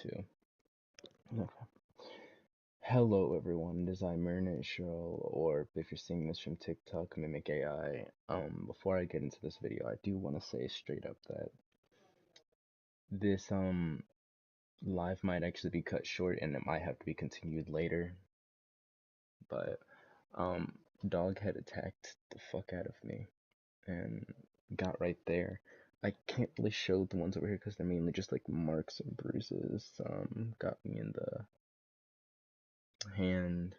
too. Okay. Hello everyone, it is Myrna Show, or if you're seeing this from TikTok, Mimic AI. Before I get into this video, I do want to say straight up that this live might actually be cut short and it might have to be continued later. But dog had attacked the fuck out of me and got right there. I can't really show the ones over here because they're mainly just like marks and bruises. Got me in the hand.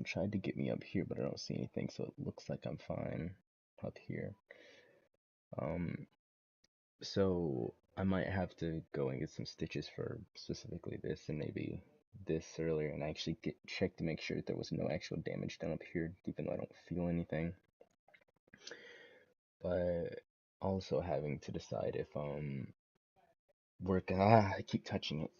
Tried to get me up here, but I don't see anything, so it looks like I'm fine up here. So I might have to go and get some stitches for specifically this and maybe this earlier, and actually check to make sure that there was no actual damage done up here, even though I don't feel anything. But also having to decide if we're gonna I keep touching it.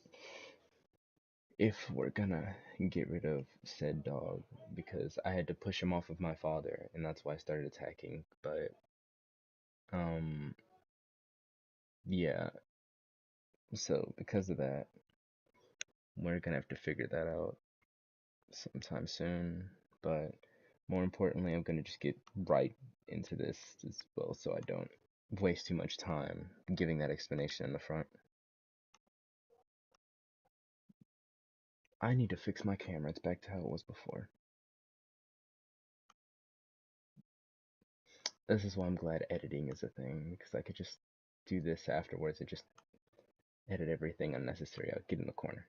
If we're gonna get rid of said dog, because I had to push him off of my father, and that's why I started attacking. But yeah, so because of that, we're gonna have to figure that out sometime soon. But more importantly, I'm gonna just get right into this as well, so I don't waste too much time giving that explanation in the front. I need to fix my camera. It's back to how it was before. This is why I'm glad editing is a thing, because I could just do this afterwards and just edit everything unnecessary out, get in the corner.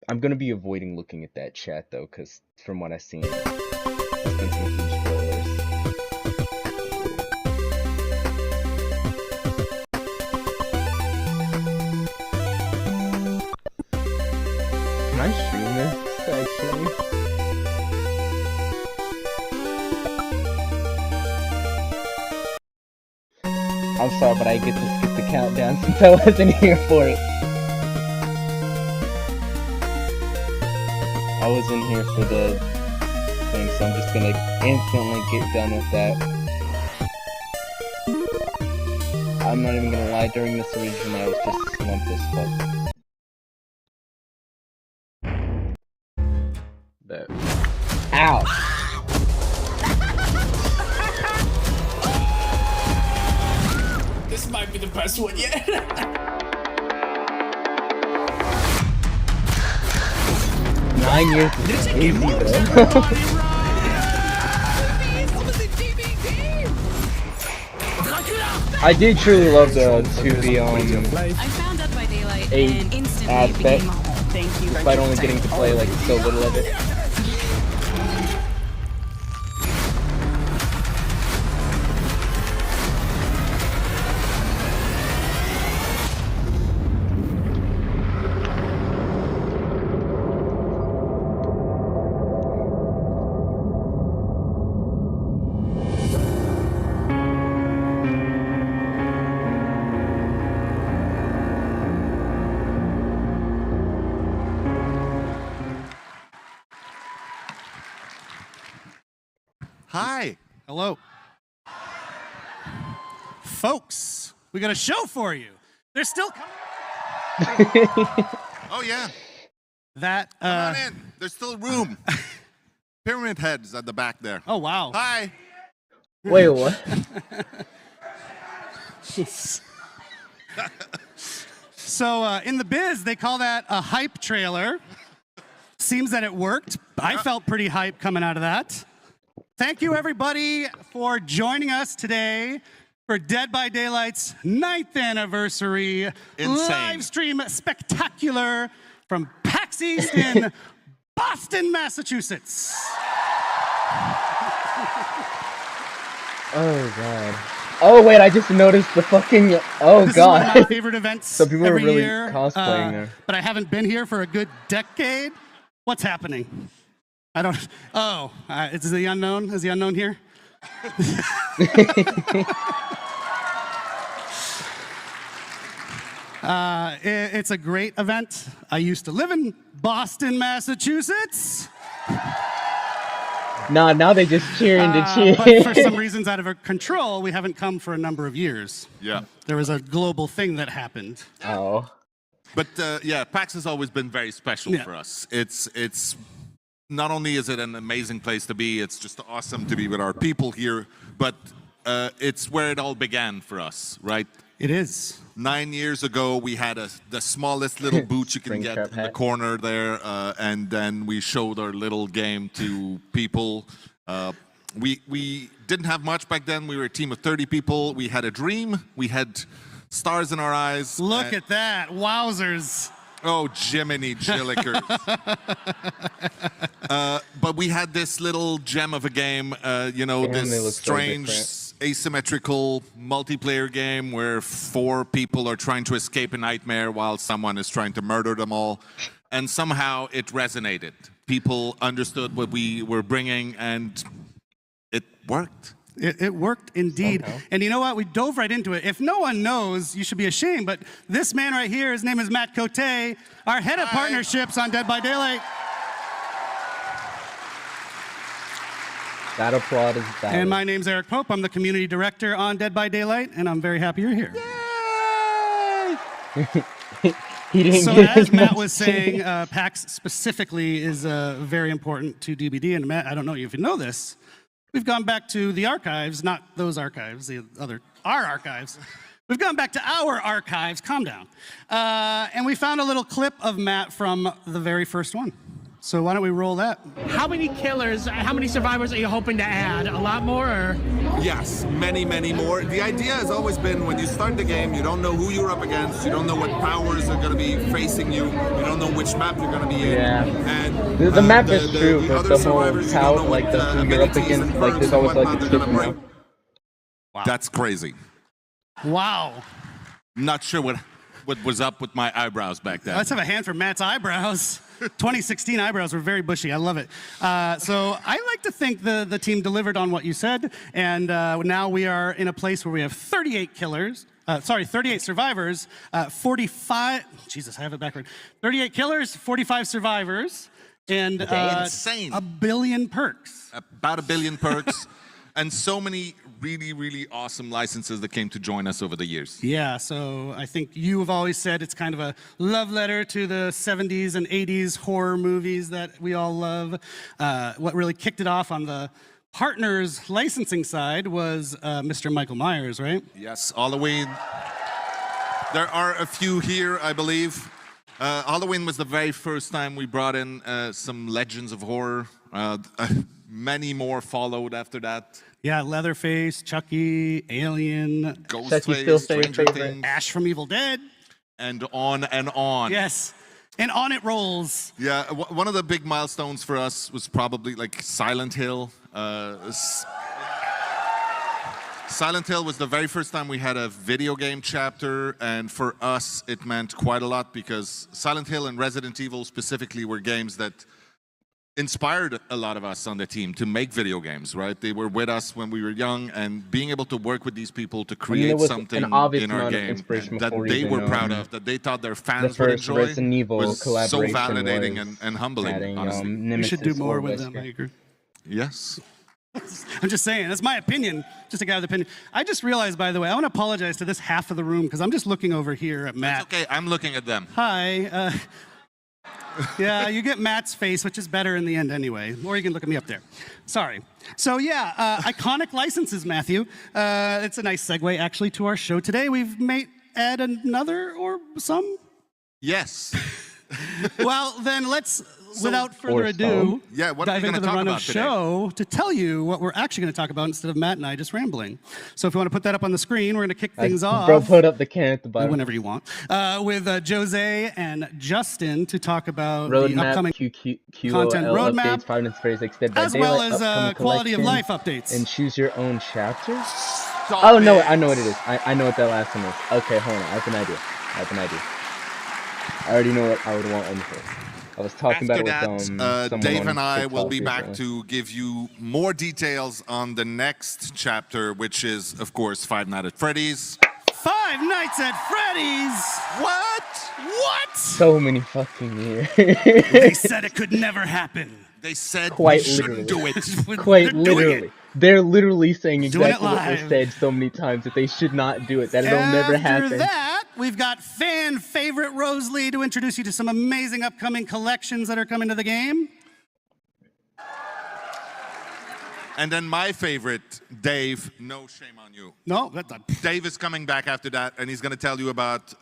I'm gonna be avoiding looking at that chat though, because from what I've seen, there's been some huge spoilers. Can I stream this, actually? I'm sorry, but I get to skip the countdown since I wasn't here for it. I wasn't here for the thing, so I'm just gonna instantly get done with that. I'm not even gonna lie, during this region I was just slumped as fuck. But ow! This might be the best one yet. 9 years is crazy, bro. I did truly love the 2D I found Dead by Daylight 8 and instantly aspect, became a thank you. despite only getting to play like so little of it. Hi. Hello. Folks, we got a show for you. They're still coming. Oh, yeah. That, Come on in. There's still room. Pyramid Head's at the back there. Oh, wow. Hi. Wait, what? So, in the biz, they call that a hype trailer. Seems that it worked. I felt pretty hype coming out of that. Thank you, everybody, for joining us today for Dead by Daylight's 9th anniversary live stream spectacular from PAX East in Boston, Massachusetts. Oh god. Oh wait, I just noticed the fucking. Oh This god. is one of my favorite events So people are every really year, cosplaying there. but I haven't been here for a good decade. What's happening? I don't. Oh, is the unknown? Is the unknown here? It's a great event. I used to live in Boston, Massachusetts. Now they just cheering to cheer. But for some reasons out of our control, we haven't come for a number of years. Yeah. There was a global thing that happened. Oh. But yeah, PAX has always been very special Yeah. for us. It's not only is it an amazing place to be, it's just awesome to be with our people here, but it's where it all began for us, right? It is. 9 years ago, we had the smallest little booth you can get Springtrap in the hat. corner there, and then we showed our little game to people. We didn't have much back then. We were a team of 30 people. We had a dream. We had stars in our eyes. Look at that. Wowzers. Oh, Jiminy Jillikers. But we had this little gem of a game, you know, Damn, they look this so strange, different. asymmetrical multiplayer game where 4 people are trying to escape a nightmare while someone is trying to murder them all. And somehow it resonated. People understood what we were bringing, and it worked. It worked indeed. Somehow. And you know what? We dove right into it. If no one knows, you should be ashamed. But this man right here, his name is Matt Cote, our head of partnerships on Dead by Daylight. That applaud is valid. And my name's Eric Pope. I'm the community director on Dead by Daylight, and I'm very happy you're here. He didn't So get as Matt much was saying, PAX specifically is very important to DBD. And Matt, I don't know if you know this, we've gone back to the archives, not those archives, our archives. We've gone back to our archives, calm down. And we found a little clip of Matt from the very first one. So why don't we roll that? How many killers, how many survivors are you hoping to add? A lot more, or? Yes, many, many more. The idea has always been when you start the game, you don't know who you're up against, you don't know what powers are going to be facing you, you don't know which map you're going to be in. Yeah. And The map is true, the but other the whole survivors, you don't how, know like what the who you're up abilities and against, like perks there's and always like whatnot a they're gonna different. bring. That's crazy. Wow. I'm not sure what was up with my eyebrows back then. Let's have a hand for Matt's eyebrows. 2016 eyebrows were very bushy. I love it. So I like to think the team delivered on what you said, and now we are in a place where we have 38 killers. 38 survivors, 45. Jesus, I have it backward. 38 killers, 45 survivors, and Insane. 1 billion perks. About 1 billion perks, and so many really, really awesome licenses that came to join us over the years. Yeah, so I think you have always said it's kind of a love letter to the 70s and 80s horror movies that we all love. What really kicked it off on the partners licensing side was Mr. Michael Myers, right? Yes, Halloween. There are a few here, I believe. Halloween was the very first time we brought in some legends of horror. Many more followed after that. Yeah, Leatherface, Chucky, Alien, Chucky's still Ghostface, Stranger favorite. Things, Ash from Evil Dead. and on and on. Yes, and on it rolls. Yeah, one of the big milestones for us was probably like Silent Hill. Silent Hill was the very first time we had a video game chapter, and for us it meant quite a lot because Silent Hill and Resident Evil specifically were games that inspired a lot of us on the team to make video games, right? They were with us when we were young, and being able to work with these people to create was something an obvious in our amount of game inspiration that before they even, were proud of, that they thought their fans the would first enjoy, Resident Evil was so collaboration validating was and humbling, adding, honestly. We Nemesis should do more or with them, Wesker. I agree. Yes. I'm just saying, that's my opinion, just a guy with opinion. I just realized, by the way, I want to apologize to this half of the room because I'm just looking over here at Matt. It's okay, I'm looking at them. Hi. Yeah, you get Matt's face, which is better in the end anyway. Or you can look at me up there. Sorry. So yeah, iconic licenses, Matthew. It's a nice segue actually to our show today. We've made add another or some. Yes. Well, then let's, without further Or ado, Yeah, what are we dive into gonna the talk run of about today? show to tell you what we're actually going to talk about instead of Matt and I just rambling. So if you want to put that up on the screen, we're going to kick things off. Bro, put up the can at the bottom. Whenever you want, with Jose and Justin to talk about the Roadmap, upcoming QOL content roadmap, updates, 5 minutes for extended by as well Daylight, as upcoming quality of collection, life updates. and choose your own chapter. Stop Oh no, it. I know what it is. I know what that last one is. Okay, hold on. I have an idea. I already know what I would want on first. I was talking After about it that, with someone Dave on and I will TikTok be back recently. to give you more details on the next chapter, which is, of course, Five Nights at Freddy's. Five Nights at Freddy's. What? What? So many fucking years. They said it could never happen. They said Quite we shouldn't do literally. it. Quite literally. They're literally saying Doing it exactly what was live. said so many times, that they should not do it, that it'll never After happen. that, we've got fan favorite Rosalie to introduce you to some amazing upcoming collections that are coming to the game. And then my favorite, Dave, no shame on you. No, that's not. Dave is coming back after that, and he's going to tell you about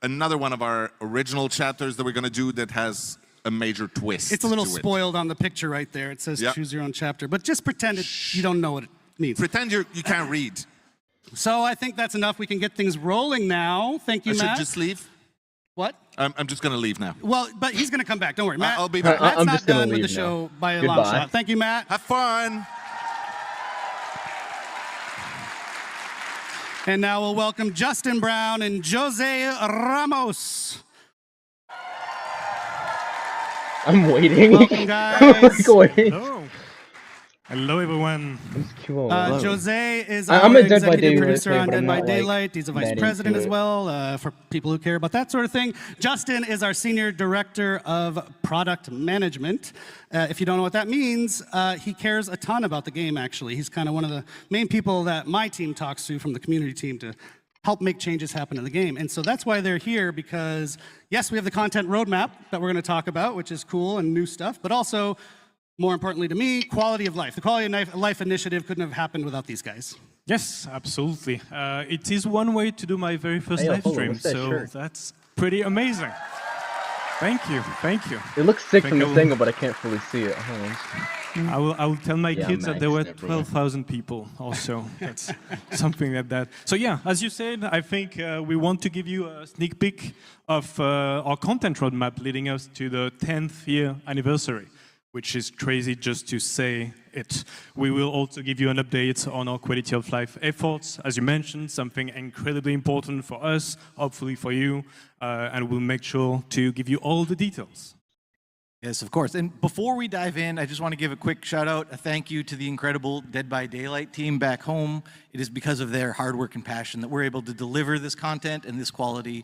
another one of our original chapters that we're going to do that has a major twist. It's a little to it. spoiled on the picture right there. It says Yep. choose your own chapter, but just pretend you don't know what it means. Pretend you can't read. So I think that's enough. We can get things rolling now. Thank you, I should Matt. just leave? What? I'm just going to leave now. Well, but he's going to come back. Don't worry, Matt. I'll be back. Matt's I'm not just gonna done with the leave show now. by a long Goodbye. shot. Thank you, Matt. Have fun. And now we'll welcome Justin Brown and Jose Ramos. I'm waiting. Welcome, guys. I'm waiting. Hello, everyone. Jose is I'm our a Dead by executive Daylight producer fan, on but Dead I'm by not, like, Daylight. He's a vice that president into as it. well, for people who care about that sort of thing. Justin is our senior director of product management. If you don't know what that means, he cares a ton about the game, actually. He's kind of one of the main people that my team talks to from the community team to help make changes happen in the game. And so that's why they're here, because yes, we have the content roadmap that we're going to talk about, which is cool and new stuff, but also, more importantly to me, quality of life. The Quality of Life initiative couldn't have happened without these guys. Yes, absolutely. It is one way to do my very first Hey, live hold on, stream, what's that so shirt? that's pretty amazing. Thank you, thank you. It looks sick Think from I this will- angle, but I can't fully see it. Hold on. I will tell my Yeah, kids that there were Max, everyone. 12,000 people also. That's something like that. So yeah, as you said, I think we want to give you a sneak peek of our content roadmap leading us to the 10th year anniversary, which is crazy just to say it. We will also give you an update on our quality of life efforts, as you mentioned, something incredibly important for us, hopefully for you, and we'll make sure to give you all the details. Yes, of course. And before we dive in, I just want to give a quick shout out, a thank you to the incredible Dead by Daylight team back home. It is because of their hard work and passion that we're able to deliver this content and this quality,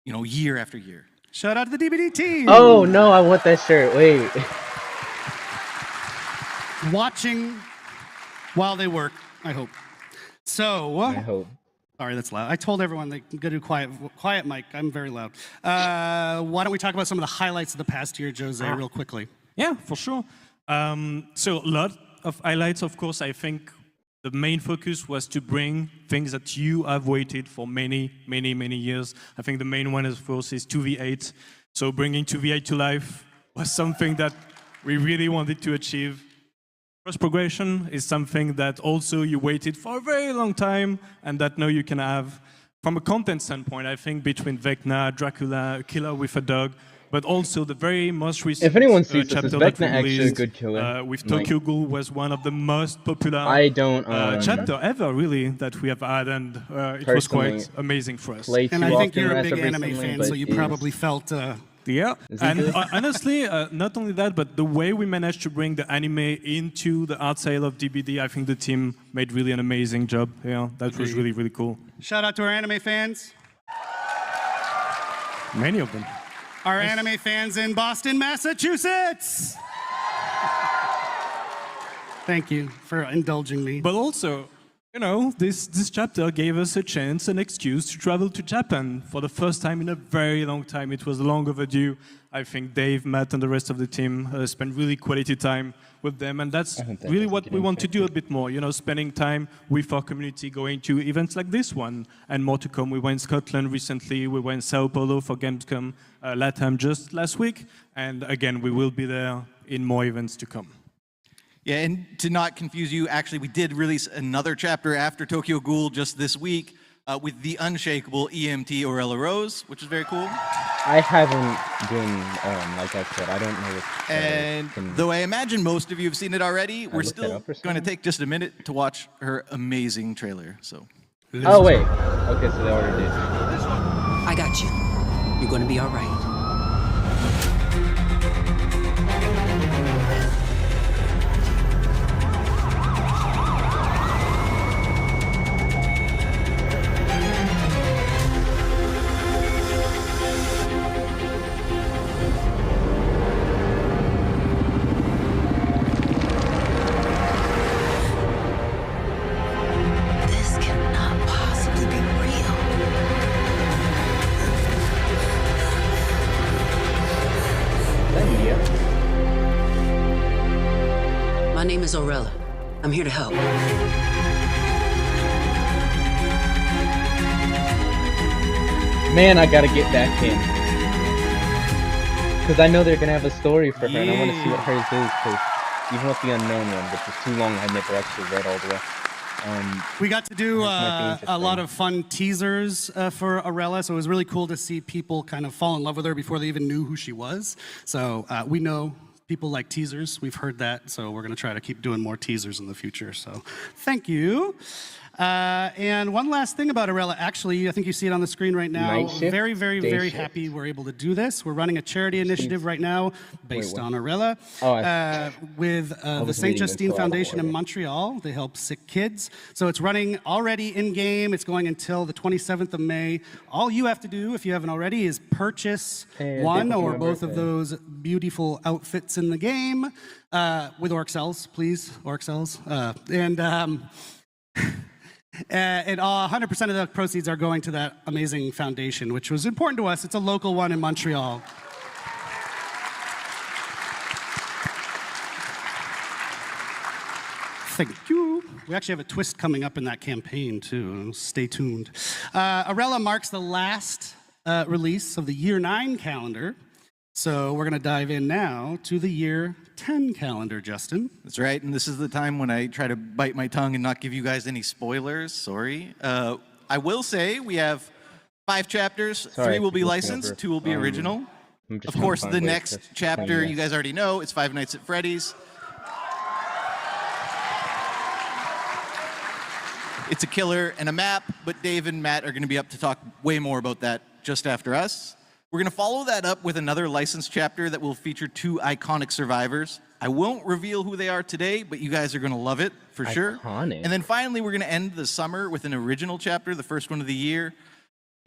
year after year. Shout out to the DBD team. Oh no, I want that shirt. Wait. Watching while they work, I hope. So, I hope. sorry, that's loud. I told everyone they can go do quiet mic. I'm very loud. Why don't we talk about some of the highlights of the past year, Jose, real quickly? Yeah, for sure. So a lot of highlights, of course. I think the main focus was to bring things that you have waited for many, many, many years. I think the main one, of course, is 2v8. So bringing 2v8 to life was something that we really wanted to achieve. Cross progression is something that also you waited for a very long time, and that now you can have. From a content standpoint, I think between Vecna, Dracula, A Killer with a Dog, but also the very most recent If anyone sees this, chapter is that we Vecna actually a released, good killer? with Like- Tokyo Ghoul was one of the most popular I don't chapter ever, really, that we have had, and it was Personally, quite amazing for us. play And too I think often you're a as big of anime recently, fan, but so you is- probably felt. Yeah, Is he and good? honestly, not only that, but the way we managed to bring the anime into the art sale of DBD, I think the team made really an amazing job. Yeah, that was really, really cool. Shout out to our anime fans. Many of them. Our anime fans in Boston, Massachusetts. Thank you for indulging me. But also, this chapter gave us a chance, an excuse to travel to Japan for the first time in a very long time. It was long overdue. I think Dave, Matt, and the rest of the team spent really quality time with them, and that's really what we want to do a bit more. Spending time with our community, going to events like this one, and more to come. We were in Scotland recently. We were in Sao Paulo for Gamescom, LATAM just last week, and again, we will be there in more events to come. Yeah, and to not confuse you, actually, we did release another chapter after Tokyo Ghoul just this week with the unshakable EMT Orella Rose, which is very cool. I haven't been, like I said, I don't know what. And though I imagine most of you have seen it already, we're looked that still up or going to something? take just a minute to watch her amazing trailer. So, Oh wait. Okay, so they already did. I got you. You're gonna be all right. name is Aurella. I'm here to help. Man, I gotta get back in. Because I know they're gonna have a story for her, and I want to see what hers is, because even with the unknown one, which was too long, I never actually read all the way. We got to do a interesting. lot of fun teasers for Aurella, so it was really cool to see people kind of fall in love with her before they even knew who she was. So we know people like teasers. We've heard that, so we're going to try to keep doing more teasers in the future. So thank you. And one last thing about Aurella, actually, I think you see it on the screen right now. Night shift, Very, very, day very shift. happy we're able to do this. We're running a charity initiative right now based what? on Aurella with the was St. reading Justine until I Foundation in ordered. Montreal. They help sick kids. So it's running already in-game. It's going until the 27th of May. All you have to do, if you haven't already, is purchase one or both of those beautiful outfits in the game with orc cells, please, orc cells. And 100% of the proceeds are going to that amazing foundation, which was important to us. It's a local one in Montreal. Thank you. We actually have a twist coming up in that campaign, too. Stay tuned. Aurella marks the last release of the Year 9 calendar. So we're going to dive in now to the Year 10 calendar, Justin. That's right, and this is the time when I try to bite my tongue and not give you guys any spoilers. Sorry. I will say we have 5 chapters. Sorry, 3 will be looking licensed, over. 2 will be original. I'm just Of trying to course, find the ways next to chapter explain you this. guys already know. It's Five Nights at Freddy's. It's a killer and a map, but Dave and Matt are going to be up to talk way more about that just after us. We're going to follow that up with another licensed chapter that will feature 2 iconic survivors. I won't reveal who they are today, but you guys are going to love it for sure. Iconic. And then finally, we're going to end the summer with an original chapter, the first one of the year.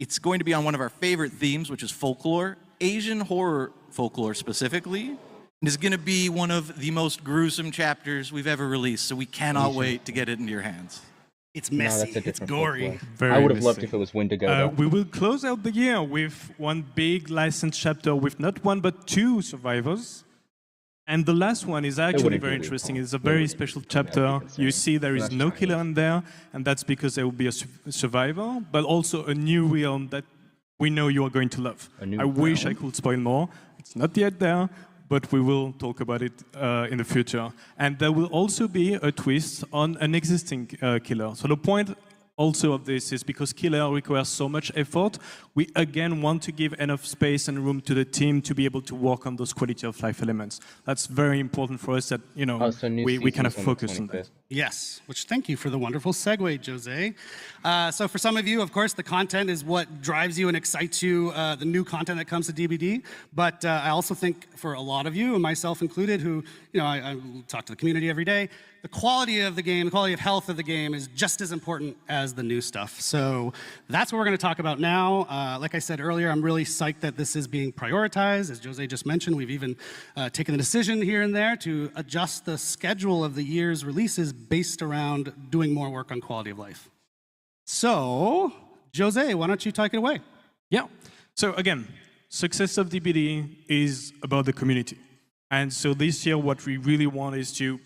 It's going to be on one of our favorite themes, which is folklore, Asian horror folklore specifically. And it's going to be one of the most gruesome chapters we've ever released, so we cannot wait to get it into your hands. It's No, messy, that's a it's different gory. folklore. I would have loved if it was Wendigo. though. We will close out the year with one big licensed chapter with not 1 but 2 survivors. And the last one is actually wouldn't very be interesting. recall. It's a They very wouldn't special be recall. chapter. That's You right. see there is That's no fine. killer in there, and that's because there will be a survivor, but also a new realm that we know you are going to love. new I wish I realm? could spoil more. It's not yet there, but we will talk about it in the future. And there will also be a twist on an existing killer. So the point also of this is because killer requires so much effort, we again want to give enough space and room to the team to be able to work on those quality of life elements. That's very important for us that, you know, So new we kind of season's on the focus on that. 25th. Yes, which thank you for the wonderful segue, Jose. So for some of you, of course, the content is what drives you and excites you, the new content that comes to DBD. But I also think for a lot of you, and myself included, who, you know, I talk to the community every day, the quality of the game, the quality of health of the game is just as important as the new stuff. So that's what we're going to talk about now. Like I said earlier, I'm really psyched that this is being prioritized. As Jose just mentioned, we've even taken the decision here and there to adjust the schedule of the year's releases based around doing more work on quality of life. So, Jose, why don't you take it away? Yeah. So again, success of DBD is about the community. And so this year, what we really want is to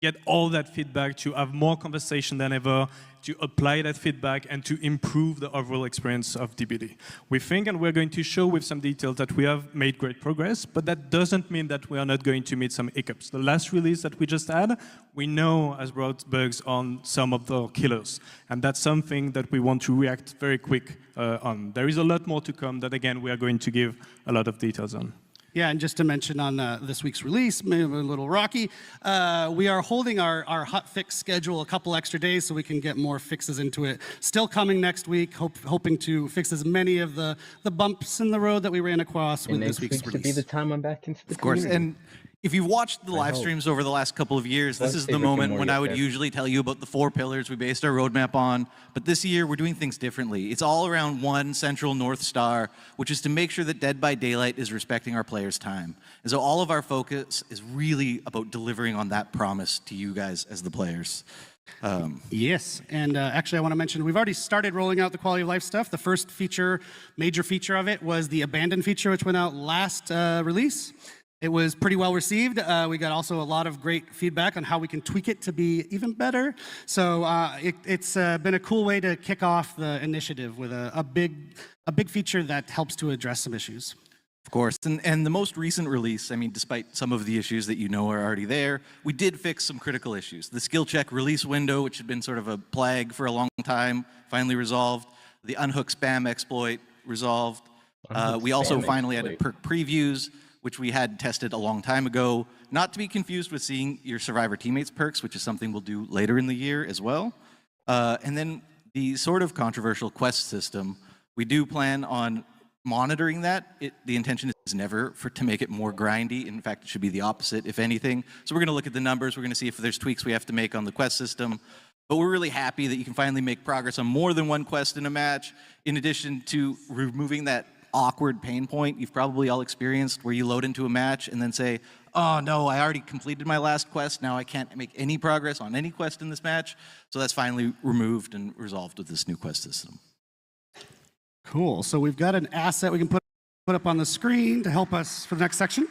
get all that feedback, to have more conversation than ever, to apply that feedback and to improve the overall experience of DBD. We think, and we're going to show with some details, that we have made great progress, but that doesn't mean that we are not going to meet some hiccups. The last release that we just had, we know has brought bugs on some of the killers, and that's something that we want to react very quick on. There is a lot more to come that, again, we are going to give a lot of details on. Yeah, and just to mention on this week's release, maybe a little rocky, we are holding our hot fix schedule a couple extra days so we can get more fixes into it. Still coming next week, hoping to fix as many of the bumps in the road that we ran across with And this next week's week should release. be the time I'm back into the Of course, community. and if you've watched the live hope. streams over the last couple of years, this Let's is say the Rick and moment Morty when up I would there. usually tell you about the 4 pillars we based our roadmap on. But this year, we're doing things differently. It's all around one central North Star, which is to make sure that Dead by Daylight is respecting our players' time. And so all of our focus is really about delivering on that promise to you guys as the players. Yes, and actually I want to mention we've already started rolling out the quality of life stuff. The first feature, major feature of it was the abandoned feature, which went out last release. It was pretty well received. We got also a lot of great feedback on how we can tweak it to be even better. So it's been a cool way to kick off the initiative with a big feature that helps to address some issues. Of course, and the most recent release, I mean, despite some of the issues that you know are already there, we did fix some critical issues. The skill check release window, which had been sort of a plague for a long time, finally resolved. The unhook spam exploit resolved. We also finally added perk previews, which we had tested a long time ago, not to be confused with seeing your Survivor teammates perks, which is something we'll do later in the year as well. And then the sort of controversial quest system, we do plan on monitoring that. The intention is never to make it more grindy. In fact, it should be the opposite, if anything. So we're going to look at the numbers. We're going to see if there's tweaks we have to make on the quest system. But we're really happy that you can finally make progress on more than one quest in a match, in addition to removing that awkward pain point you've probably all experienced where you load into a match and then say, oh no, I already completed my last quest, now I can't make any progress on any quest in this match. So that's finally removed and resolved with this new quest system. Cool, so we've got an asset we can put up on the screen to help us for the next section.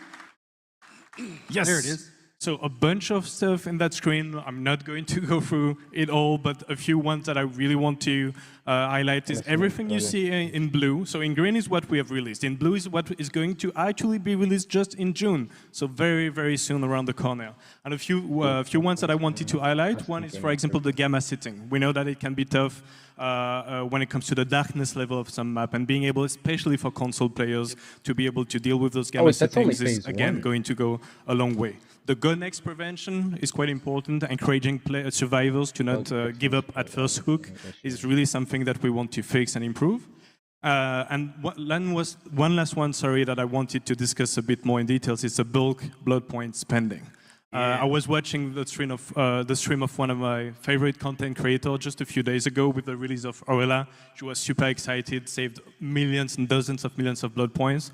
Yes. There it is. So a bunch of stuff in that screen. I'm not going to go through it all, but a few ones that I really want to highlight is everything you see in blue. So in green is what we have released. In blue is what is going to actually be released just in June. So very, very soon around the corner. And a few ones that I wanted to highlight. One is, for example, the gamma setting. We know that it can be tough when it comes to the darkness level of some map, and being able, especially for console players, to be able to deal with those gamma settings is, again, going to go a long way. The gun X prevention is quite important. Encouraging survivors to not give up at first hook is really something that we want to fix and improve. And one last one, sorry, that I wanted to discuss a bit more in details is the bulk blood point spending. I was watching the stream of one of my favorite content creators just a few days ago with the release of Orella. She was super excited, saved millions and dozens of millions of blood points.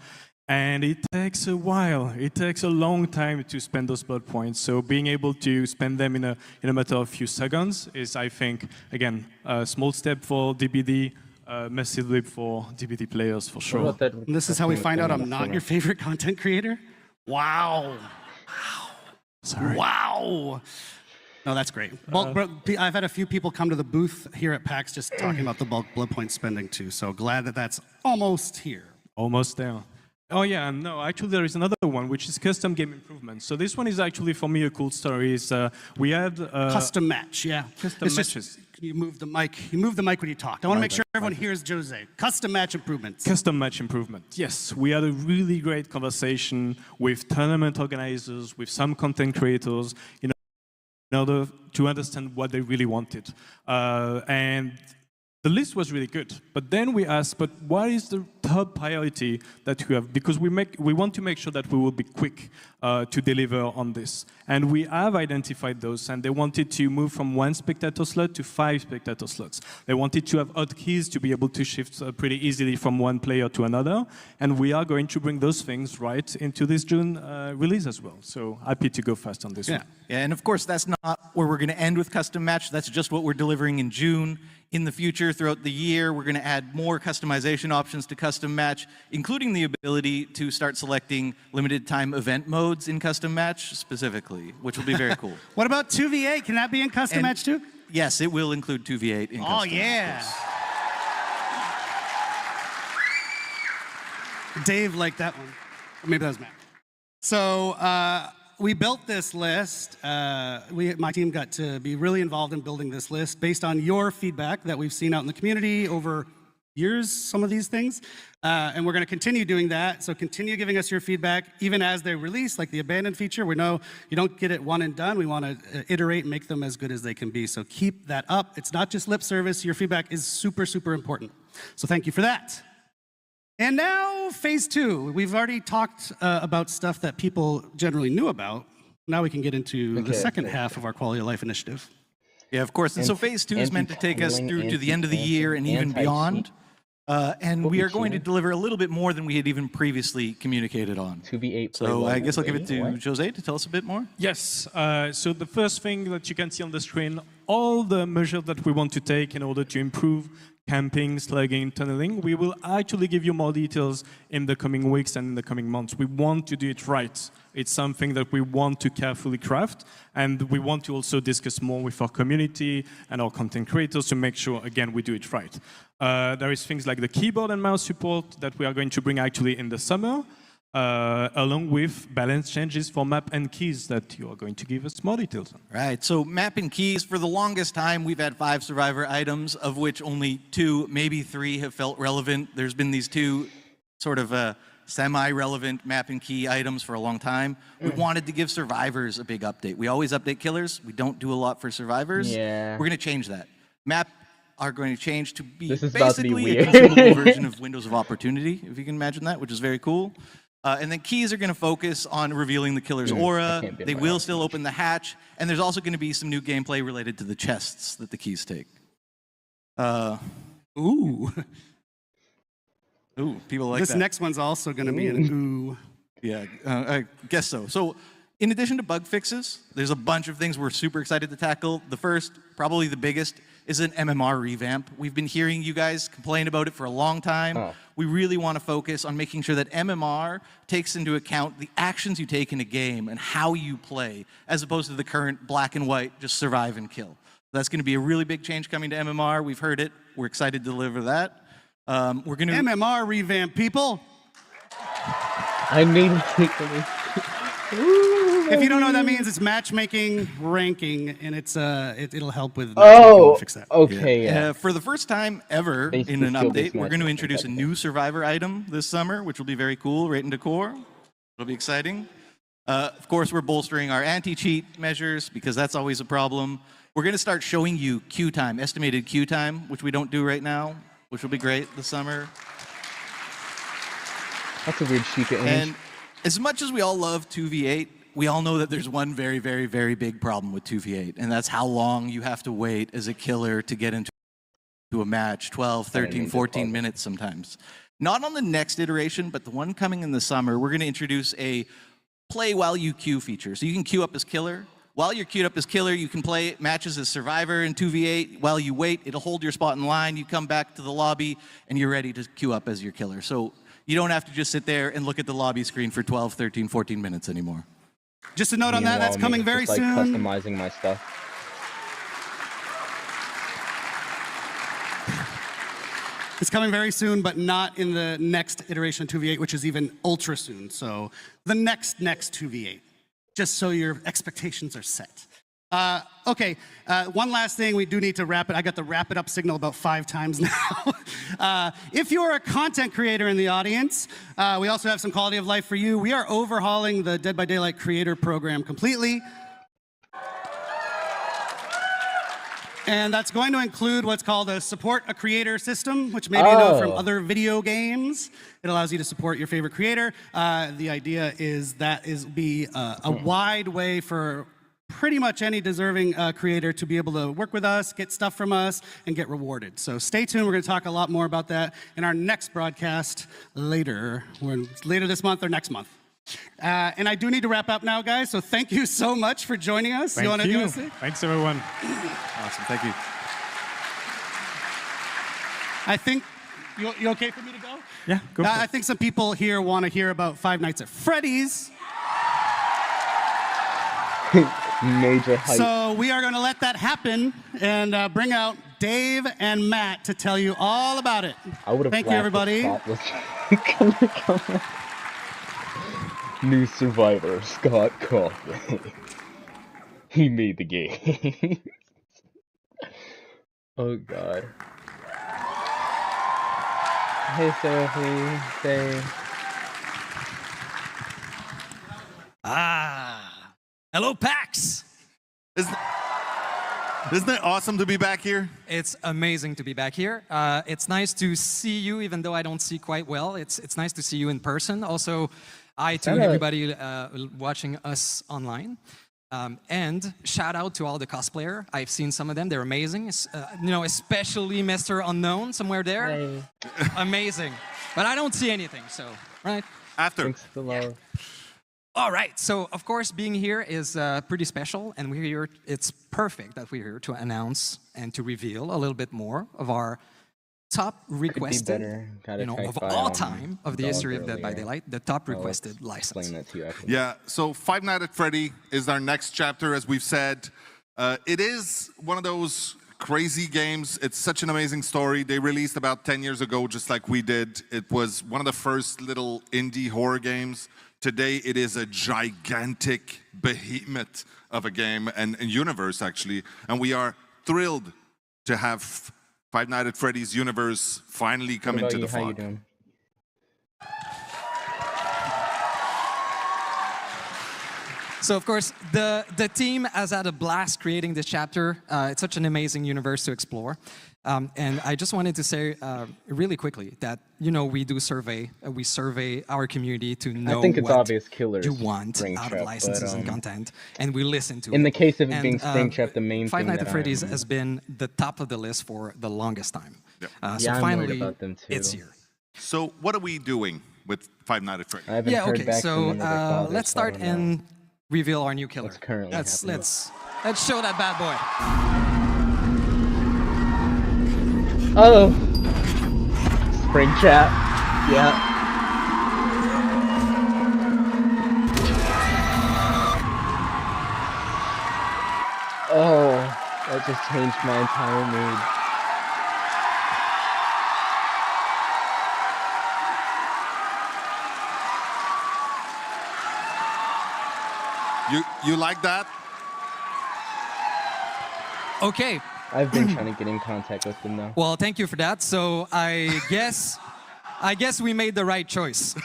And it takes a while. It takes a long time to spend those blood points. So being able to spend them in a matter of a few seconds is, I think, again, a small step for DBD, massive leap for DBD players for sure. This is how we find out I'm not your favorite content creator? Wow. Wow. Sorry. Wow. No, that's great. I've had a few people come to the booth here at PAX just talking about the bulk blood point spending too. So glad that that's almost here. Almost there. Oh yeah, and no, actually there is another one, which is custom game improvements. So this one is actually, for me, a cool story. We had... custom match, yeah. Custom matches. You move the mic. You move the mic when you talk. I want to make sure everyone hears Jose. Custom match improvements. Custom match improvement. Yes, we had a really great conversation with tournament organizers, with some content creators, in order to understand what they really wanted. And the list was really good, but then we asked, but what is the top priority that we have? Because we want to make sure that we will be quick to deliver on this. And we have identified those, and they wanted to move from 1 spectator slot to 5 spectator slots. They wanted to have hotkeys to be able to shift pretty easily from one player to another, and we are going to bring those things right into this June release as well. So happy to go fast on this one. Yeah, and of course, that's not where we're going to end with custom match. That's just what we're delivering in June. In the future, throughout the year, we're going to add more customization options to custom match, including the ability to start selecting limited time event modes in custom match specifically, which will be very cool. What about 2v8? Can that be in custom match too? Yes, it will include 2v8 in custom. Oh, yeah. Dave liked that one. Or maybe that was Matt. So, we built this list. My team got to be really involved in building this list based on your feedback that we've seen out in the community over years, some of these things. And we're going to continue doing that. So continue giving us your feedback, even as they release, like the abandoned feature. We know you don't get it one and done. We want to iterate and make them as good as they can be. So keep that up. It's not just lip service. Your feedback is super, super important. So thank you for that. And now, phase 2. We've already talked about stuff that people generally knew about. Now we can get into the second half of our quality of life initiative. Yeah, of course. And so phase 2 is meant to take us through to the end of the year and even beyond. And we are going to deliver a little bit more than we had even previously communicated on. 2v8. So I guess I'll give it to Jose to tell us a bit more. Yes. So the first thing that you can see on the screen, all the measures that we want to take in order to improve camping, slugging, tunneling. We will actually give you more details in the coming weeks and in the coming months. We want to do it right. It's something that we want to carefully craft, and we want to also discuss more with our community and our content creators to make sure, again, we do it right. There is things like the keyboard and mouse support that we are going to bring actually in the summer, along with balance changes for map and keys that you are going to give us more details on. Right, so map and keys, for the longest time, we've had 5 survivor items, of which only 2, maybe 3 have felt relevant. There's been these 2 sort of semi-relevant map and key items for a long time. We wanted to give survivors a big update. We always update killers. We don't do a lot for survivors. Yeah. We're going to change that. Map are going to change to be This is about to be basically a weird. consumable version of Windows of Opportunity, if you can imagine that, which is very cool. And then keys are going to focus on revealing the killer's aura. They will still open the hatch. And there's also going to be some new gameplay related to the chests that the keys take. Ooh. Ooh, people like This that. next one's also going to be an ooh. Yeah, I guess so. So in addition to bug fixes, there's a bunch of things we're super excited to tackle. The first, probably the biggest, is an MMR revamp. We've been hearing you guys complain about it for a long time. We really want to focus on making sure that MMR takes into account the actions you take in a game and how you play, as opposed to the current black and white, just survive and kill. That's going to be a really big change coming to MMR. We've heard it. We're excited to deliver that. We're going to MMR revamp, people. I need to take the If you don't know what that means, it's matchmaking, ranking, and it's it'll help with fix that. Okay, yeah. For the first time ever Basically in an skill-based update, we're going to matchmaking introduce a type new survivor item this summer, which will be very cool, right into core. It'll be exciting. Of course, we're bolstering our anti-cheat measures because that's always a problem. We're going to start showing you queue time, estimated queue time, which we don't do right now, which will be great this summer. That's a weird Sheikah image. And as much as we all love 2v8, we all know that there's one very, very, very big problem with 2v8, and that's how long you have to wait as a killer to get into a match, 12, 13, 14 minutes sometimes. Not on the next iteration, but the one coming in the summer, we're going to introduce a play while you queue feature. So you can queue up as killer. While you're queued up as killer, you can play matches as survivor in 2v8. While you wait, it'll hold your spot in line. You come back to the lobby, and you're ready to queue up as your killer. So you don't have to just sit there and look at the lobby screen for 12, 13, 14 minutes anymore. Just a note on that, that's Meanwhile, coming me very just, like, soon. customizing my stuff. It's coming very soon, but not in the next iteration of 2v8, which is even ultra soon. So the next 2v8, just so your expectations are set. Okay, one last thing, we do need to wrap it. I got the wrap it up signal about 5 times now. If you're a content creator in the audience, we also have some quality of life for you. We are overhauling the Dead by Daylight creator program completely. And that's going to include what's called a support a creator system, which maybe you know from other video games. It allows you to support your favorite creator. The idea is that be a wide way for pretty much any deserving creator to be able to work with us, get stuff from us, and get rewarded. So stay tuned. We're going to talk a lot more about that in our next broadcast later this month or next month. And I do need to wrap up now, guys. So thank you so much for joining us. Thank you. Thanks, everyone. Awesome. Thank you. I think you okay for me to go? Yeah, go for I it. think some people here want to hear about Five Nights at Freddy's. Major hype. So we are going to let that happen and bring out Dave and Matt to tell you all about it. I would have Thank you, everybody. New survivor, Scott Coughlin. He made the game. Oh god. Hey Sophie, Dave. Hello, Pax. Isn't it awesome to be back here? It's amazing to be back here. It's nice to see you, even though I don't see quite well. It's nice to see you in person. Also, hi to everybody watching us online. And shout out to all the cosplayer. I've seen some of them. They're amazing. You know, especially Mr. Unknown somewhere there. Hey. Amazing. But I don't see anything, so, right? After. Thanks to love. All right, so of course being here is pretty special, and we're here, it's perfect that we're here to announce and to reveal a little bit more of our top requested, of all time of the history of Dead by Daylight, the top requested license. That to you after. Yeah, so Five Nights at Freddy is our next chapter, as we've said. It is one of those crazy games. It's such an amazing story. They released about 10 years ago, just like we did. It was one of the first little indie horror games. Today, it is a gigantic behemoth of a game and universe, actually. And we are thrilled to have Five Nights at Freddy's universe finally come into the fog. How you doing? So, of course, the team has had a blast creating this chapter. It's such an amazing universe to explore. And I just wanted to say really quickly that, we do survey. We survey our community to know what you want out of licenses and content. And we listen to it. In the case of it being Springtrap, the main Five thing Nights at Freddy's has been the top of the list for the longest time. Yep. So finally, it's here. So what are we doing with Five Nights at Freddy's? Yeah, okay, so let's start and reveal our new killer. Let's show that bad boy. Oh, Springtrap. Yeah. Oh, that just changed my entire mood. You like that? Okay. I've been trying to get in contact with them though. Well, thank you for that. So I guess we made the right choice.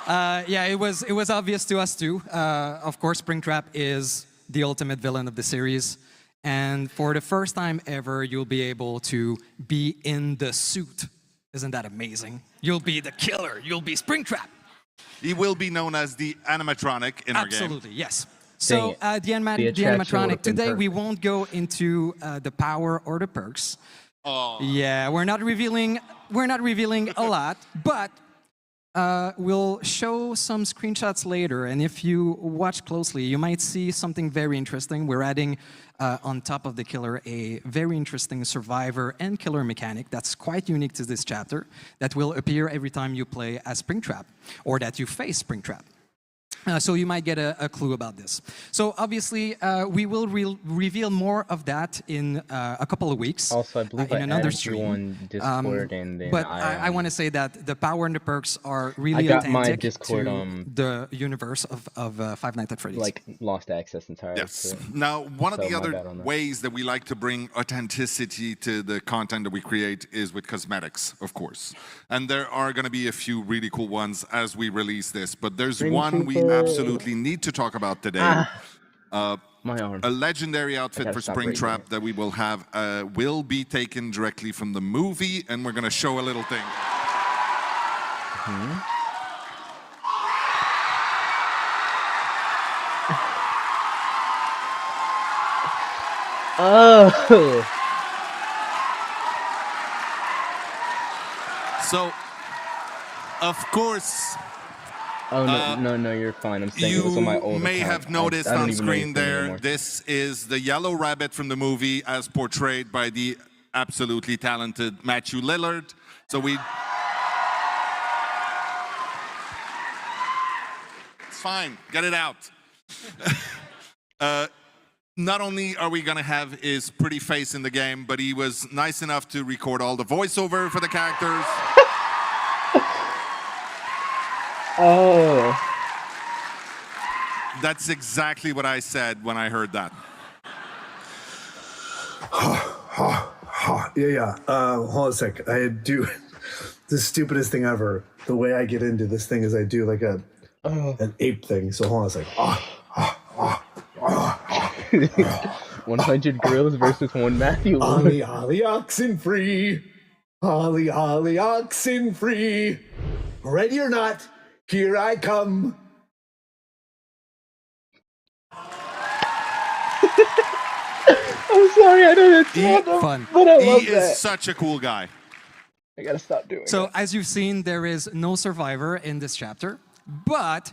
Yeah, it was obvious to us too. Of course, Springtrap is the ultimate villain of the series, and for the first time ever, you'll be able to be in the suit. Isn't that amazing? You'll be the killer. You'll be Springtrap. He will be known as the animatronic in our game. Absolutely, yes. So the animatronic, today we won't go into the power or the perks. Oh. Yeah, we're not revealing a lot, but we'll show some screenshots later, and if you watch closely, you might see something very interesting. We're adding on top of the killer a very interesting survivor and killer mechanic that's quite unique to this chapter that will appear every time you play as Springtrap or that you face Springtrap. So you might get a clue about this. So obviously, we will reveal more of that in a couple of weeks. Also, I believe in another added stream. you on Discord, and then but I want to say that the power and the perks are really got my authentic Discord, to the universe of Five Nights at Freddy's. like lost access entirely. Yes. To it. Now, one of So the my other bad on that. ways that we like to bring authenticity to the content that we create is with cosmetics, of course. And there are going to be a few really cool ones as we release this. But there's one we absolutely need to talk about today. My arm. A legendary outfit for stop right Springtrap that we will have will be taken directly from the movie, and we're going to show a little thing. Oh. So, of course, Oh no, you're fine. I'm saying it was on my old you may account. have noticed I don't on even know screen anything there, anymore. this is the yellow rabbit from the movie as portrayed by the absolutely talented Matthew Lillard. So it's fine, get it out. Not only are we gonna have his pretty face in the game, but he was nice enough to record all the voiceover for the characters. Oh. That's exactly what I said when I heard that. Yeah. Hold on a sec. I do the stupidest thing ever. The way I get into this thing is I do like an ape thing. So hold on a sec. 100 gorillas versus one Matthew. Holly, holly, oxen free. Holly, holly, oxen free. Ready or not, here I come. I'm sorry, I know that's random, fun. but I love He that. is such a cool guy. I gotta stop doing So it. as you've seen, there is no survivor in this chapter, but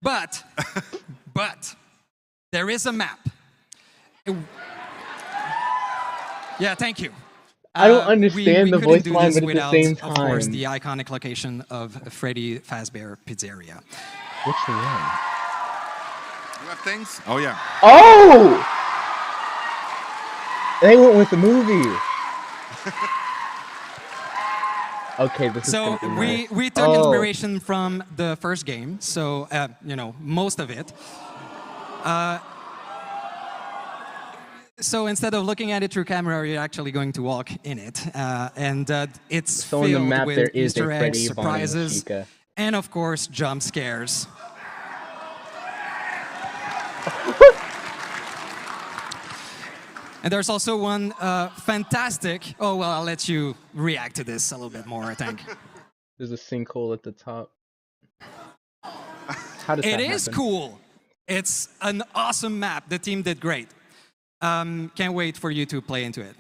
but there is a map. Yeah, thank you. I don't understand we the couldn't voice do line, this but at the without, same of course, time. the iconic location of Freddy Fazbear Pizzeria. Which one? You have things? Oh, yeah. Oh! They went with the movie. Okay, this is So gonna be nice. we took inspiration from the first game, so you know, most of it. So instead of looking at it through camera, you're actually going to walk in it, and it's So filled on the map with there is Easter a eggs, Freddy, Bonnie, and surprises, Chica. and of course jump scares. And there's also one fantastic. Oh well, I'll let you react to this a little bit more, I think. There's a sinkhole at the top. How does that It is happen? cool. It's an awesome map. The team did great. Can't wait for you to play into it.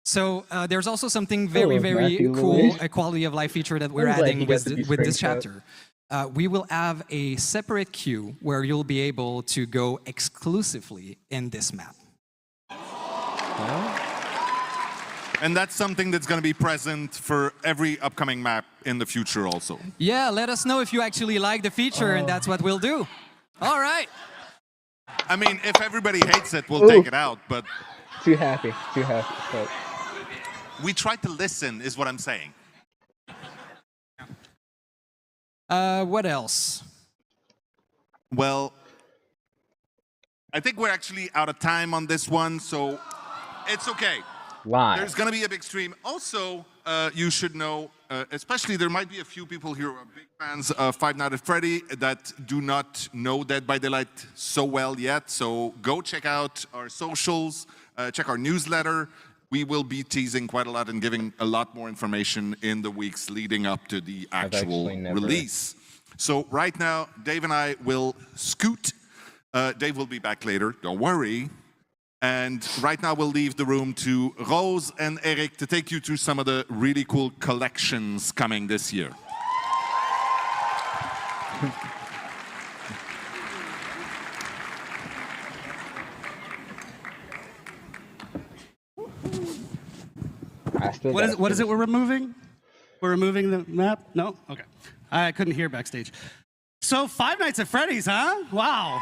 So there's also something very, very Matthew cool, Louise. a quality of life feature that we're I'm glad adding he got to be with this screenshot. chapter. We will have a separate queue where you'll be able to go exclusively in this map. And that's something that's going to be present for every upcoming map in the future also. Yeah, let us know if you actually like the feature, and that's what we'll do. All right. I mean, if everybody hates it, we'll take it out, but... Too happy, too happy. But... We try to listen, is what I'm saying. What else? Well, I think we're actually out of time on this one, so it's okay. Live. There's going to be a big stream. Also, you should know, especially there might be a few people here who are big fans of Five Nights at Freddy that do not know Dead by Daylight so well yet. So go check out our socials, check our newsletter. We will be teasing quite a lot and giving a lot more information in the weeks leading up to the actual release. So right now, Dave and I will scoot. Dave will be back later, don't worry. And right now we'll leave the room to Rose and Eric to take you through some of the really cool collections coming this year. What is it we're removing? We're removing the map? No? Okay. I couldn't hear backstage. So Five Nights at Freddy's, huh? Wow.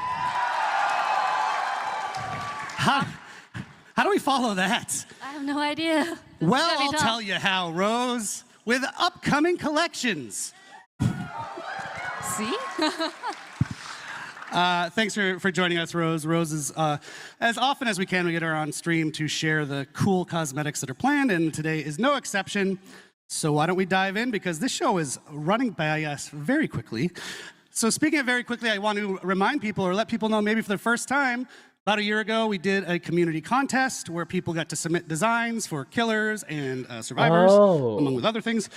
How do we follow that? I have no idea. Well, I'll tell you how, Rose. With upcoming collections. See? Thanks for joining us, Rose. Rose is, as often as we can, we get her on stream to share the cool cosmetics that are planned, and today is no exception. So why don't we dive in, because this show is running by us very quickly. So speaking of very quickly, I want to remind people or let people know maybe for the first time, about a year ago, we did a community contest where people got to submit designs for killers and survivors, among with other things.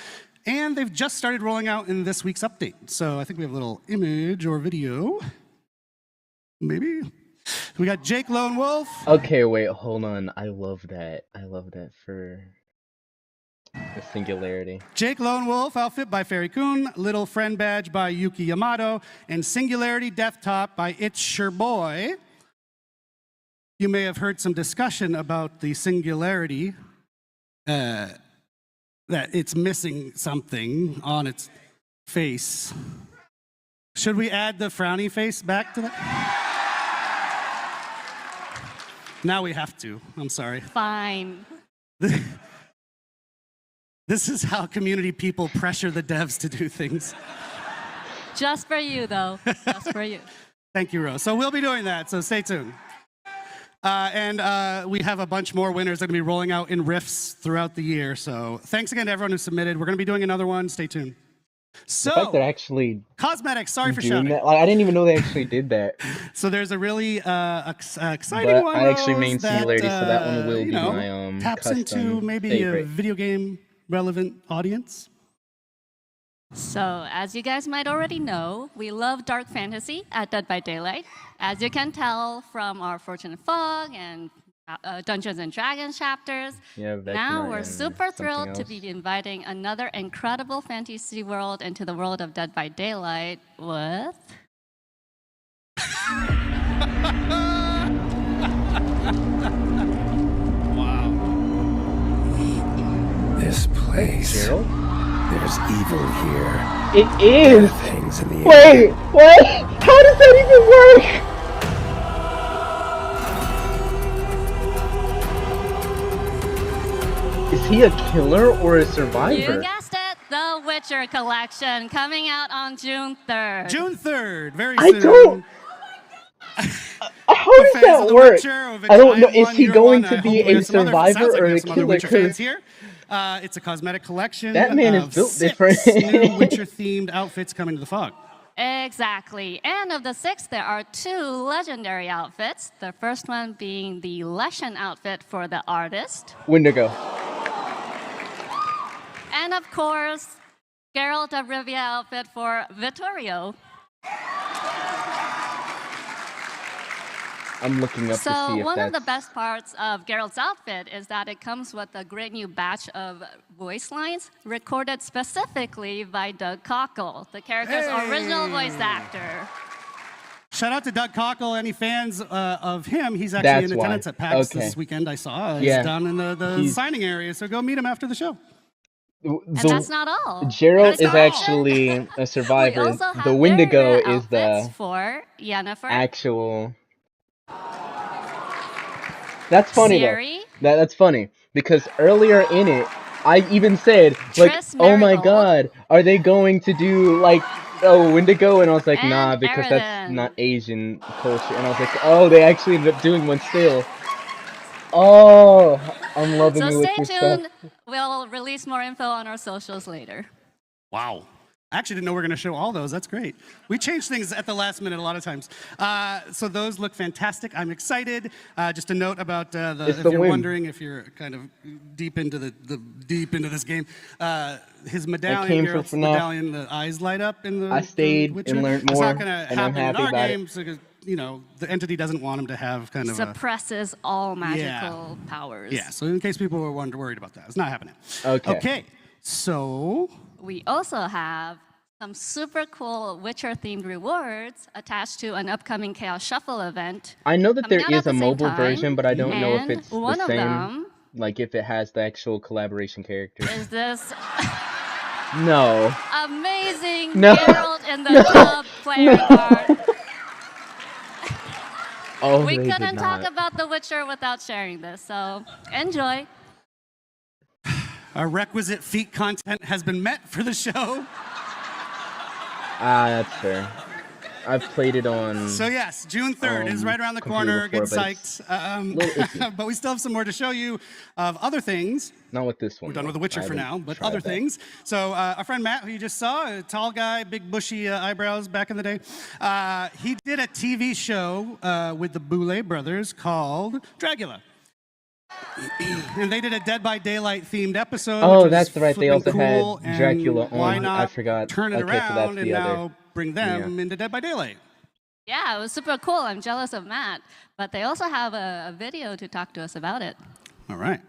And they've just started rolling out in this week's update. So I think we have a little image or video. Maybe. We got Jake Lone Wolf. Okay, wait, hold on. I love that. I love that for the Singularity. Jake Lone Wolf outfit by Fairy Kun, Little Friend Badge by Yuki Yamato, and Singularity Death Top by It's Your Boy. You may have heard some discussion about the Singularity, that it's missing something on its face. Should we add the frowny face back to that? Now we have to. I'm sorry. Fine. This is how community people pressure the devs to do things. Just for you, though. Just for you. Thank you, Rose. So we'll be doing that, so stay tuned. And we have a bunch more winners that are going to be rolling out in Rifts throughout the year. So thanks again to everyone who submitted. We're going to be doing another one. Stay tuned. So, the fact that actually cosmetics, sorry for doing shouting. that, like, I didn't even know they actually did that. So there's a really exciting But one. I actually Rose, main Singularity, so that one will you be know, my taps custom into maybe favorite. a video game relevant audience. So, as you guys might already know, we love dark fantasy at Dead by Daylight. As you can tell from our Fortune and Fog and Dungeons and Dragons chapters, now we're super thrilled to be inviting another incredible fantasy world into the world of Dead by Daylight with... Wow. This place. Gerald? There's evil here. It is! Death hangs in the Wait, air. what? How does that even work? Is he a killer or a survivor? You guessed it, The Witcher Collection, coming out on June 3rd. June 3rd, very I soon. don't. How does that work? I don't know. Is he going to be a survivor or a killer? Here. It's a cosmetic collection. That man is of built 6 different. new Witcher-themed outfits coming to the fog. Exactly. And of the 6, there are 2 legendary outfits. The first one being the Leshen outfit for the artist. Wendigo. And of course, Geralt of Rivia outfit for Vittorio. I'm looking up to see So if one of the that's... best parts of Geralt's outfit is that it comes with a great new batch of voice lines recorded specifically by Doug Cockle, the character's original voice actor. Shout out to Doug Cockle. Any fans of him? He's actually in attendance at PAX this weekend. I saw. He's down in the signing area, so go meet him after the show. And that's not all. Gerald is actually a survivor. The Wendigo is the for Yennefer. actual... That's funny Ciri. though. That's funny because earlier in it, I even said like, "Oh my God, are they going to do like Wendigo?" And I was like, "Nah, because that's not Asian culture." And I was like, "Oh, they actually ended up doing one still." Oh, I'm loving So you with stay your stuff. tuned. We'll release more info on our socials later. Wow. I actually didn't know we were going to show all those. That's great. We change things at the last minute a lot of times. So those look fantastic. I'm excited. Just a note about if you're wondering if you're kind of deep into this game, his medallion, Geralt's medallion, the eyes light up in the. I stayed Witcher. and learned more, It's not going to and I'm happen in happy our about games because the entity doesn't want him to have kind of suppresses all magical powers. Yeah. So in case people were worried about that, it's not happening. Okay. So we also have some super cool Witcher-themed rewards attached to an upcoming Chaos Shuffle event. I know that there is a mobile time, version, but I don't know if it's one the of same. them Like if it has the actual collaboration characters. is this No. amazing No. Geralt in the Club player card. Oh, We they couldn't did talk not. about The Witcher without sharing this, so enjoy. our requisite feat content has been met for the show. That's fair. I've played it on. So yes, June 3rd is right around the corner. Get psyched. But we still have some more to show you of other things. Not with this one. We're done with The Witcher for now, but other things. So our friend Matt, who you just saw, a tall guy, big bushy eyebrows back in the day, he did a TV show with the Boulet brothers called Dragula. And they did a Dead by Daylight themed episode. Oh, which that's was right. They also cool, had Dracula on. Why not I forgot. turn it Okay, so around that's the and other. now bring them into Dead by Daylight? Yeah, it was super cool. I'm jealous of Matt. But they also have a video to talk to us about it. All right.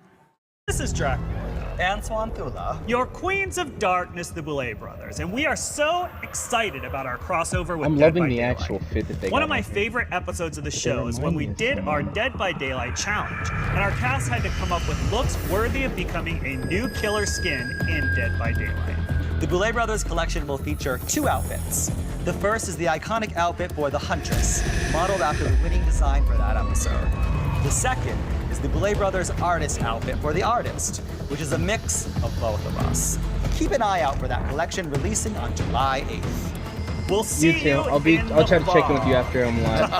This is Dracula and Swantula, your Queens of Darkness, the Boulet brothers, and we are so excited about our crossover with I'm Dead loving by the Daylight. actual fit that they One got of my on here. favorite episodes of the show is when we did our Dead by Daylight challenge, and our cast had to come up with looks worthy of becoming a new killer skin in Dead by Daylight. The Boulet Brothers collection will feature 2 outfits. The first is the iconic outfit for the Huntress, modeled after the winning design for that episode. The second is the Boulet Brothers artist outfit for the artist, which is a mix of both of us. Keep an eye out for that collection releasing on July 8th. We'll see You too. I'll try to check in with you after I'm live.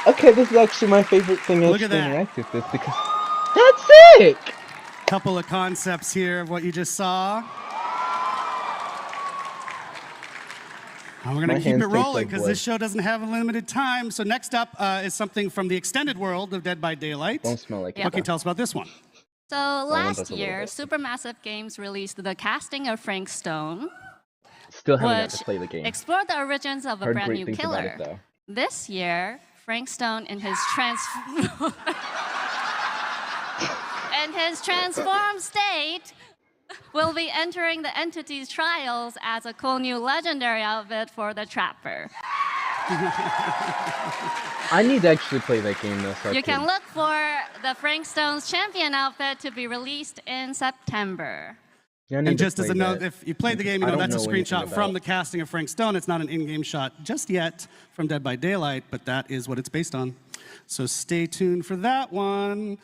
Okay, this is actually my favorite thing Look to at that. interact with this because that's sick. Couple of concepts here of what you just saw. And we're My going to keep hands it taste rolling like because blood. this show doesn't have a limited time. So next up is something from the extended world of Dead by Daylight. Don't smell like What can you tell us about this one? So one last does a little year, bit. Supermassive Games released The Casting of Frank Stone, Still haven't got which to play the game. explored the origins of a Heard brand great new things about killer. it, though. This year, Frank Stone in his transformed state will be entering the entity's trials as a cool new legendary outfit for the Trapper. I need to actually play that game though. So You can look for the Frank Stone's champion outfit to be released in September. Yeah, I need And to just as play a note, that. if you played the game, you I know don't that's a know anything screenshot from about- the casting of Frank Stone. It's not an in-game shot just yet from Dead by Daylight, but that is what it's based on. So stay tuned for that one.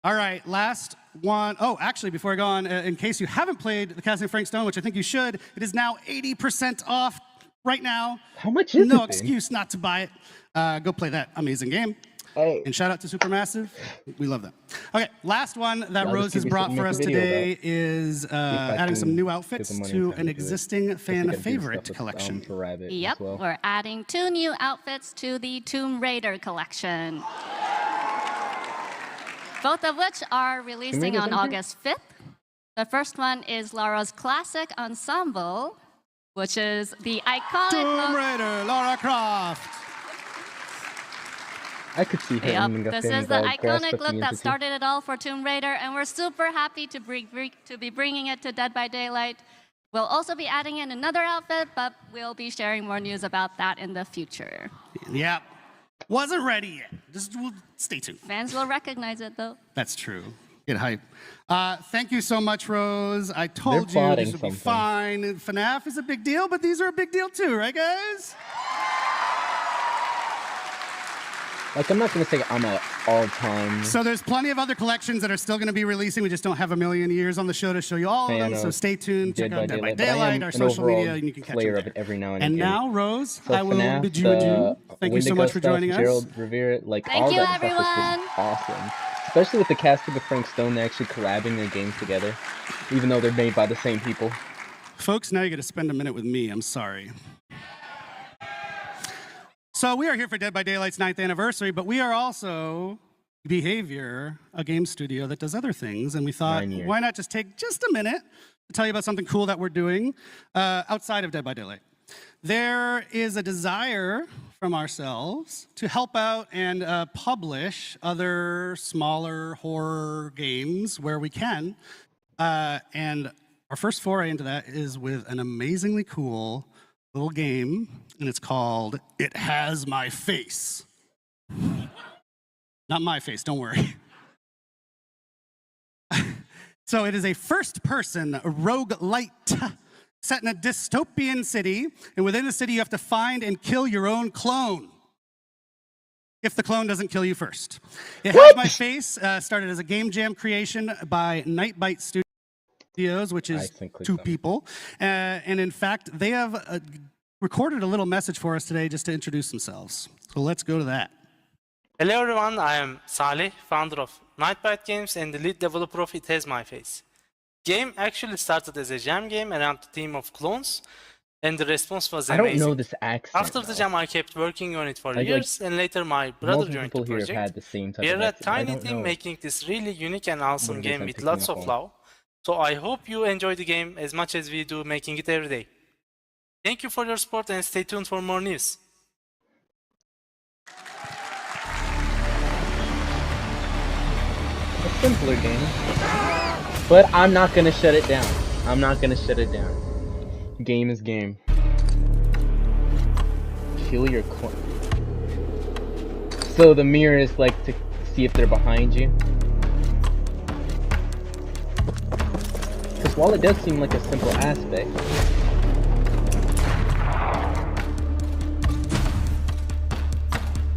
All right, last one. Oh, actually, before I go on, in case you haven't played the casting of Frank Stone, which I think you should, it is now 80% off right now. How much is it? No excuse not to buy it. Go play that amazing game. Hey. And shout out to Supermassive. We love them. Okay, last one that Y'all Rose just has give me brought something to for make a us video today about. is I adding some can new get outfits the money to in time an to do it. existing Guess we fan gotta do favorite stuff with, collection. for Rabbit as Yep, well. we're adding 2 new outfits to the Tomb Raider collection. Both of which are releasing Raider's on in here? August 5th. The first one is Lara's classic ensemble, which is the iconic Tomb look. Raider, Lara Croft. I could see her Yep, ending up this in is the Grasp iconic of the look that Entity. started it all for Tomb Raider, and we're super happy to be bringing it to Dead by Daylight. We'll also be adding in another outfit, but we'll be sharing more news about that in the future. Yep. Wasn't ready yet. Just stay tuned. Fans will recognize it, though. That's true. Get hype. Thank you so much, Rose. I told you plotting this would be something. fine. FNAF is a big deal, but these are a big deal too, right, guys? Like, I'm not gonna say I'm an all-time So there's plenty of other collections that are still going to be releasing. We just don't have a million years on the show to show you all of fan them. So of stay tuned. Check out Dead by but I Daylight, am our an social overall media, and you can catch player them of it there. every now and And again. now, Rose, So I will FNAF, bid you adieu. Thank you so Wendigo much for stuff, joining us. Gerald Rivera, like Thank all you, that stuff was everyone. just awesome. Especially with the casting of Frank Stone, they're actually collabing their games together, even though they're made by the same people. Folks, now you got to spend a minute with me. I'm sorry. So we are here for Dead by Daylight's 9th anniversary, but we are also Behavior, a game studio that does other things, and we thought, 9 years. why not just take just a minute to tell you about something cool that we're doing outside of Dead by Daylight. There is a desire from ourselves to help out and publish other smaller horror games where we can. And our first foray into that is with an amazingly cool little game, and it's called It Has My Face. Not my face, don't worry. So it is a first-person roguelite set in a dystopian city, and within the city you have to find and kill your own clone. If the clone doesn't kill you first. It Has My Face started as a game jam creation by Nightbite Studios, which is 2 people. And in fact, they have recorded a little message for us today just to introduce themselves. So let's go to that. Hello everyone, I am Salih, founder of Nightbite Games and the lead developer of It Has My Face. Game actually started as a jam game around the theme of clones, and the response was I amazing. don't know this accent. After the jam, I kept working on it for Like, years, and later my brother multiple joined people the here have project. had the same type We of are a accent. I tiny don't team know making this really unique and awesome what it is game I'm with picking lots up of on. love. So I hope you enjoy the game as much as we do making it every day. Thank you for your support and stay tuned for more news. A simpler game. But I'm not gonna shut it down. I'm not gonna shut it down. Game is game. Kill your clone. So the mirror is like to see if they're behind you. Because while it does seem like a simple aspect,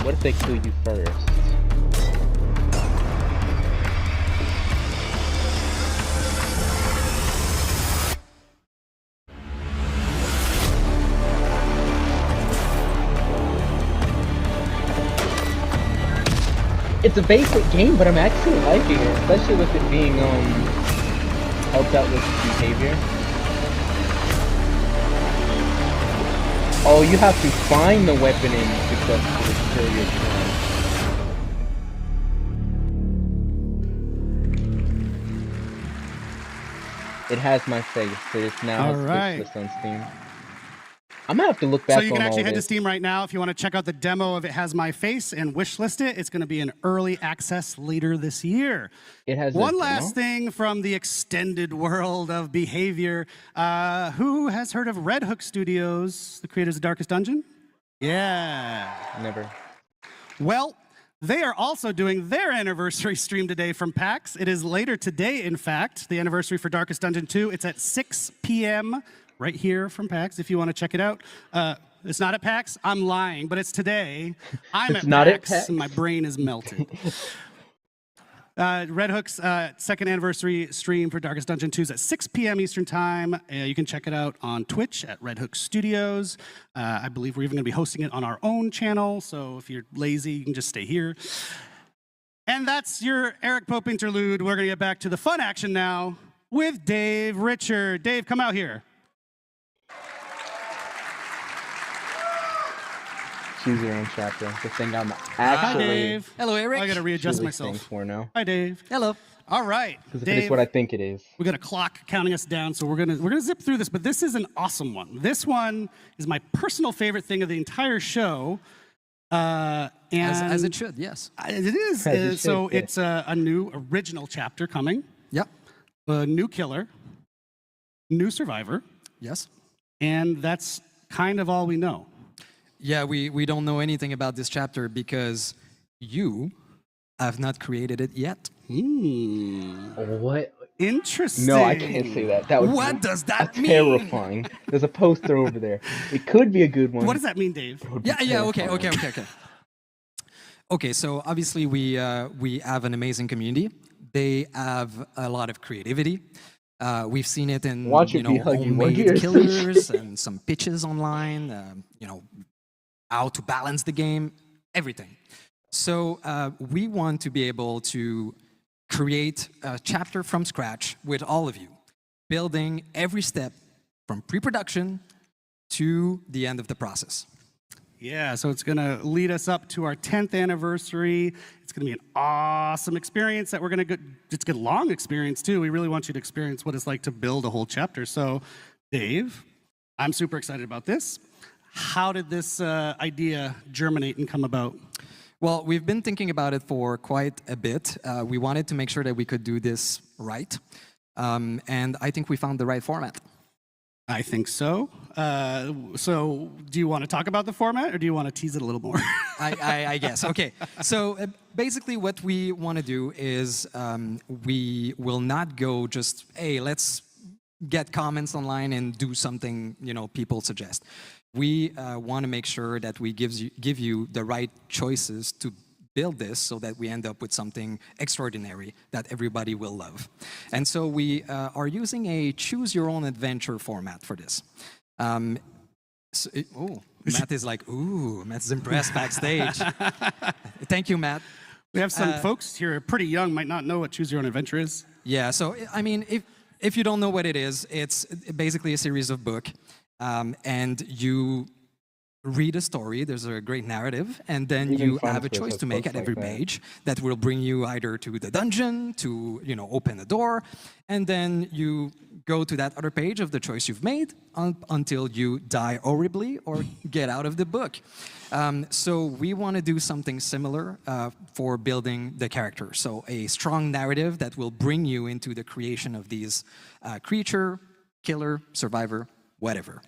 what if they kill you first? It's a basic game, but I'm actually liking it, especially with it being helped out with behavior. Oh, you have to find the weapon and successfully kill your clone. It Has My Face. It is now All right. list on Steam. I'm gonna have to look back. So you can on actually all head to this. Steam right now if you want to check out the demo of It Has My Face and wishlist it. It's going to be in early access later this year. It has One a last demo? thing from the extended world of behavior. Who has heard of Red Hook Studios, the creators of Darkest Dungeon? Yeah. Never. Well, they are also doing their anniversary stream today from PAX. It is later today, in fact, the anniversary for Darkest Dungeon 2. It's at 6 p.m. right here from PAX if you want to check it out. It's not at PAX. I'm lying, but it's today. I'm It's at not at PAX, PAX? and my brain is melted. Red Hook's second anniversary stream for Darkest Dungeon 2 is at 6 p.m. Eastern Time. You can check it out on Twitch at Red Hook Studios. I believe we're even going to be hosting it on our own channel, so if you're lazy, you can just stay here. And that's your Eric Pope interlude. We're going to get back to the fun action now with Dave Richard. Dave, come out here. Choose your own chapter. The thing I'm actually. Hi, Dave. Hello, Eric. I got to readjust truly myself. for now. Hi, Dave. Hello. All right, Because if Dave. it is what I think it is. We got a clock counting us down, so we're gonna zip through this. But this is an awesome one. This one is my personal favorite thing of the entire show. And As it should, yes. It is. As it So should, yeah. it's a new original chapter coming. Yep. A new killer, new survivor, Yes. and that's kind of all we know. Yeah, we don't know anything about this chapter because you have not created it yet. What? Interesting. No, I can't say that. That would What be does that mean? terrifying. There's a poster over there. It could be a good one. What does that mean, Dave? Yeah, okay. Okay, so obviously we have an amazing community. They have a lot of creativity. We've seen it in Watch it be Huggy homemade Wuggy or killers and some pitches online. How to balance the game, everything. So we want to be able to create a chapter from scratch with all of you, building every step from pre-production to the end of the process. Yeah, so it's going to lead us up to our 10th anniversary. It's going to be an awesome experience that we're going to get. It's a long experience, too. We really want you to experience what it's like to build a whole chapter. So, Dave, I'm super excited about this. How did this idea germinate and come about? Well, we've been thinking about it for quite a bit. We wanted to make sure that we could do this right. And I think we found the right format. I think so. So do you want to talk about the format, or do you want to tease it a little more? I guess. Okay. So basically what we want to do is we will not go just, hey, let's get comments online and do something, people suggest. We want to make sure that we give you the right choices to build this so that we end up with something extraordinary that everybody will love. And so we are using a choose-your-own-adventure format for this. Matt is like, ooh, Matt's impressed backstage. Thank you, Matt. We have some folks here pretty young, might not know what Choose Your Own Adventure is. Yeah, so, I mean, if you don't know what it is, it's basically a series of books. And you read a story, there's a great narrative, and then you have a choice to make at every page that will bring you either to the dungeon, to open a door, and then you go to that other page of the choice you've made until you die horribly or get out of the book. So we want to do something similar for building the character. So a strong narrative that will bring you into the creation of these creature, killer, survivor, whatever.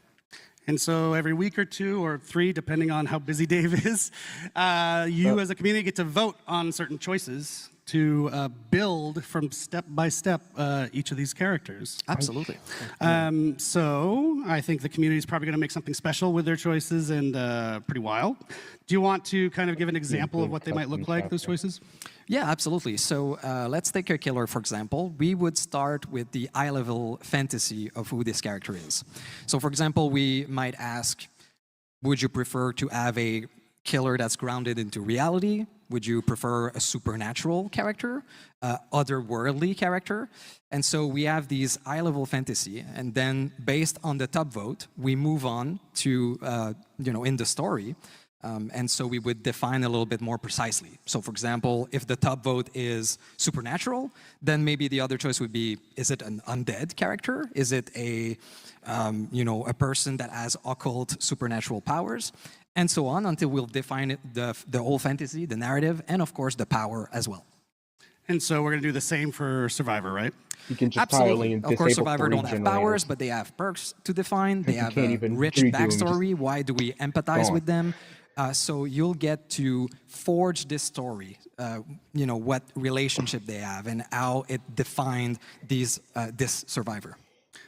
And so every week or 2 or 3, depending on how busy Dave is, you as a community get to vote on certain choices to build from step by step each of these characters. Absolutely. So I think the community is probably going to make something special with their choices and pretty wild. Do you want to kind of give an example of what they might look like, those choices? Yeah, absolutely. So let's take a killer, for example. We would start with the eye-level fantasy of who this character is. So, for example, we might ask, would you prefer to have a killer that's grounded into reality? Would you prefer a supernatural character, otherworldly character? And so we have these eye-level fantasy, and then based on the top vote, we move on to, in the story. And so we would define a little bit more precisely. So for example, if the top vote is supernatural, then maybe the other choice would be, is it an undead character? Is it a person that has occult supernatural powers? And so on until we'll define it, the whole fantasy, the narrative, and of course the power as well. And so we're going to do the same for Survivor, right? You can just Absolutely. entirely Of course, disable Survivor 3 don't have generators. powers, but they have perks to define. They You have can't a even rich redo 'em, just backstory. Why do we empathize gone. with them? So you'll get to forge this story, what relationship they have and how it defined this Survivor.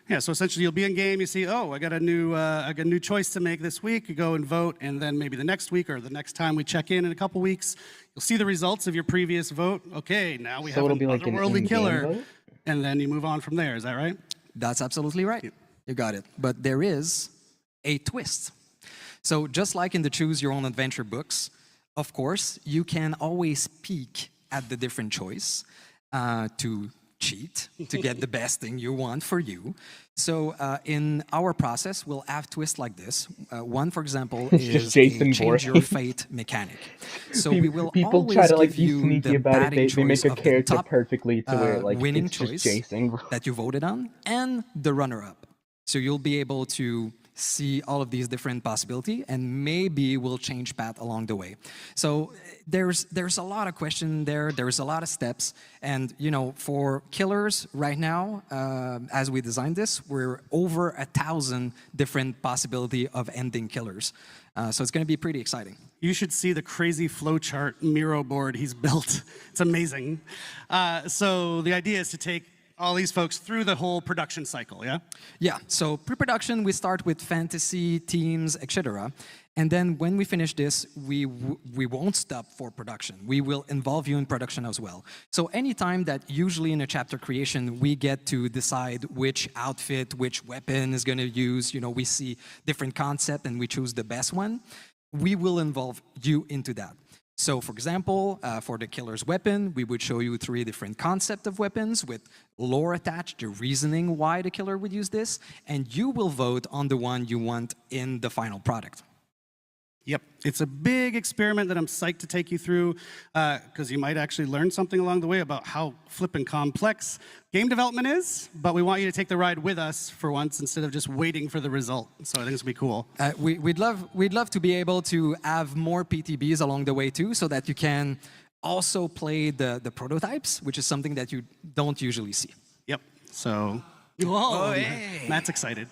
Yeah, so essentially you'll be in game, you see, oh, I got a new choice to make this week. You go and vote, and then maybe the next week or the next time we check in a couple weeks, you'll see the results of your previous vote. Okay, now we have an otherworldly killer, vote? and then you move on from there. Is that right? That's absolutely right. You got it. But there is a twist. So just like in the Choose Your Own Adventure books, of course, you can always peek at the different choice to cheat, to get the best thing you want for you. So in our process, we'll have twists like this. One, for example, is a change your fate mechanic. So we will People always try to like give be you sneaky the about it. batting They make choice a of the character top perfectly to where like winning it's choice just Jason. that you voted on and the runner-up. So you'll be able to see all of these different possibilities, and maybe we'll change path along the way. So there's a lot of question there. There's a lot of steps, and for killers right now, as we designed this, we're over 1,000 different possibility of ending killers. So it's going to be pretty exciting. You should see the crazy flowchart Miro board he's built. It's amazing. So the idea is to take all these folks through the whole production cycle, yeah? Yeah, so pre-production, we start with fantasy, teams, etc. And then when we finish this, we won't stop for production. We will involve you in production as well. So anytime that usually in a chapter creation, we get to decide which outfit, which weapon is gonna use, we see different concept and we choose the best one, we will involve you into that. So for example, for the killer's weapon, we would show you 3 different concepts of weapons with lore attached, the reasoning why the killer would use this, and you will vote on the one you want in the final product. Yep, it's a big experiment that I'm psyched to take you through because you might actually learn something along the way about how flippin' complex game development is, but we want you to take the ride with us for once instead of just waiting for the result. So I think this will be cool. We'd love to be able to have more PTBs along the way too, so that you can also play the prototypes, which is something that you don't usually see. Yep, so... Whoa, hey. Matt's excited.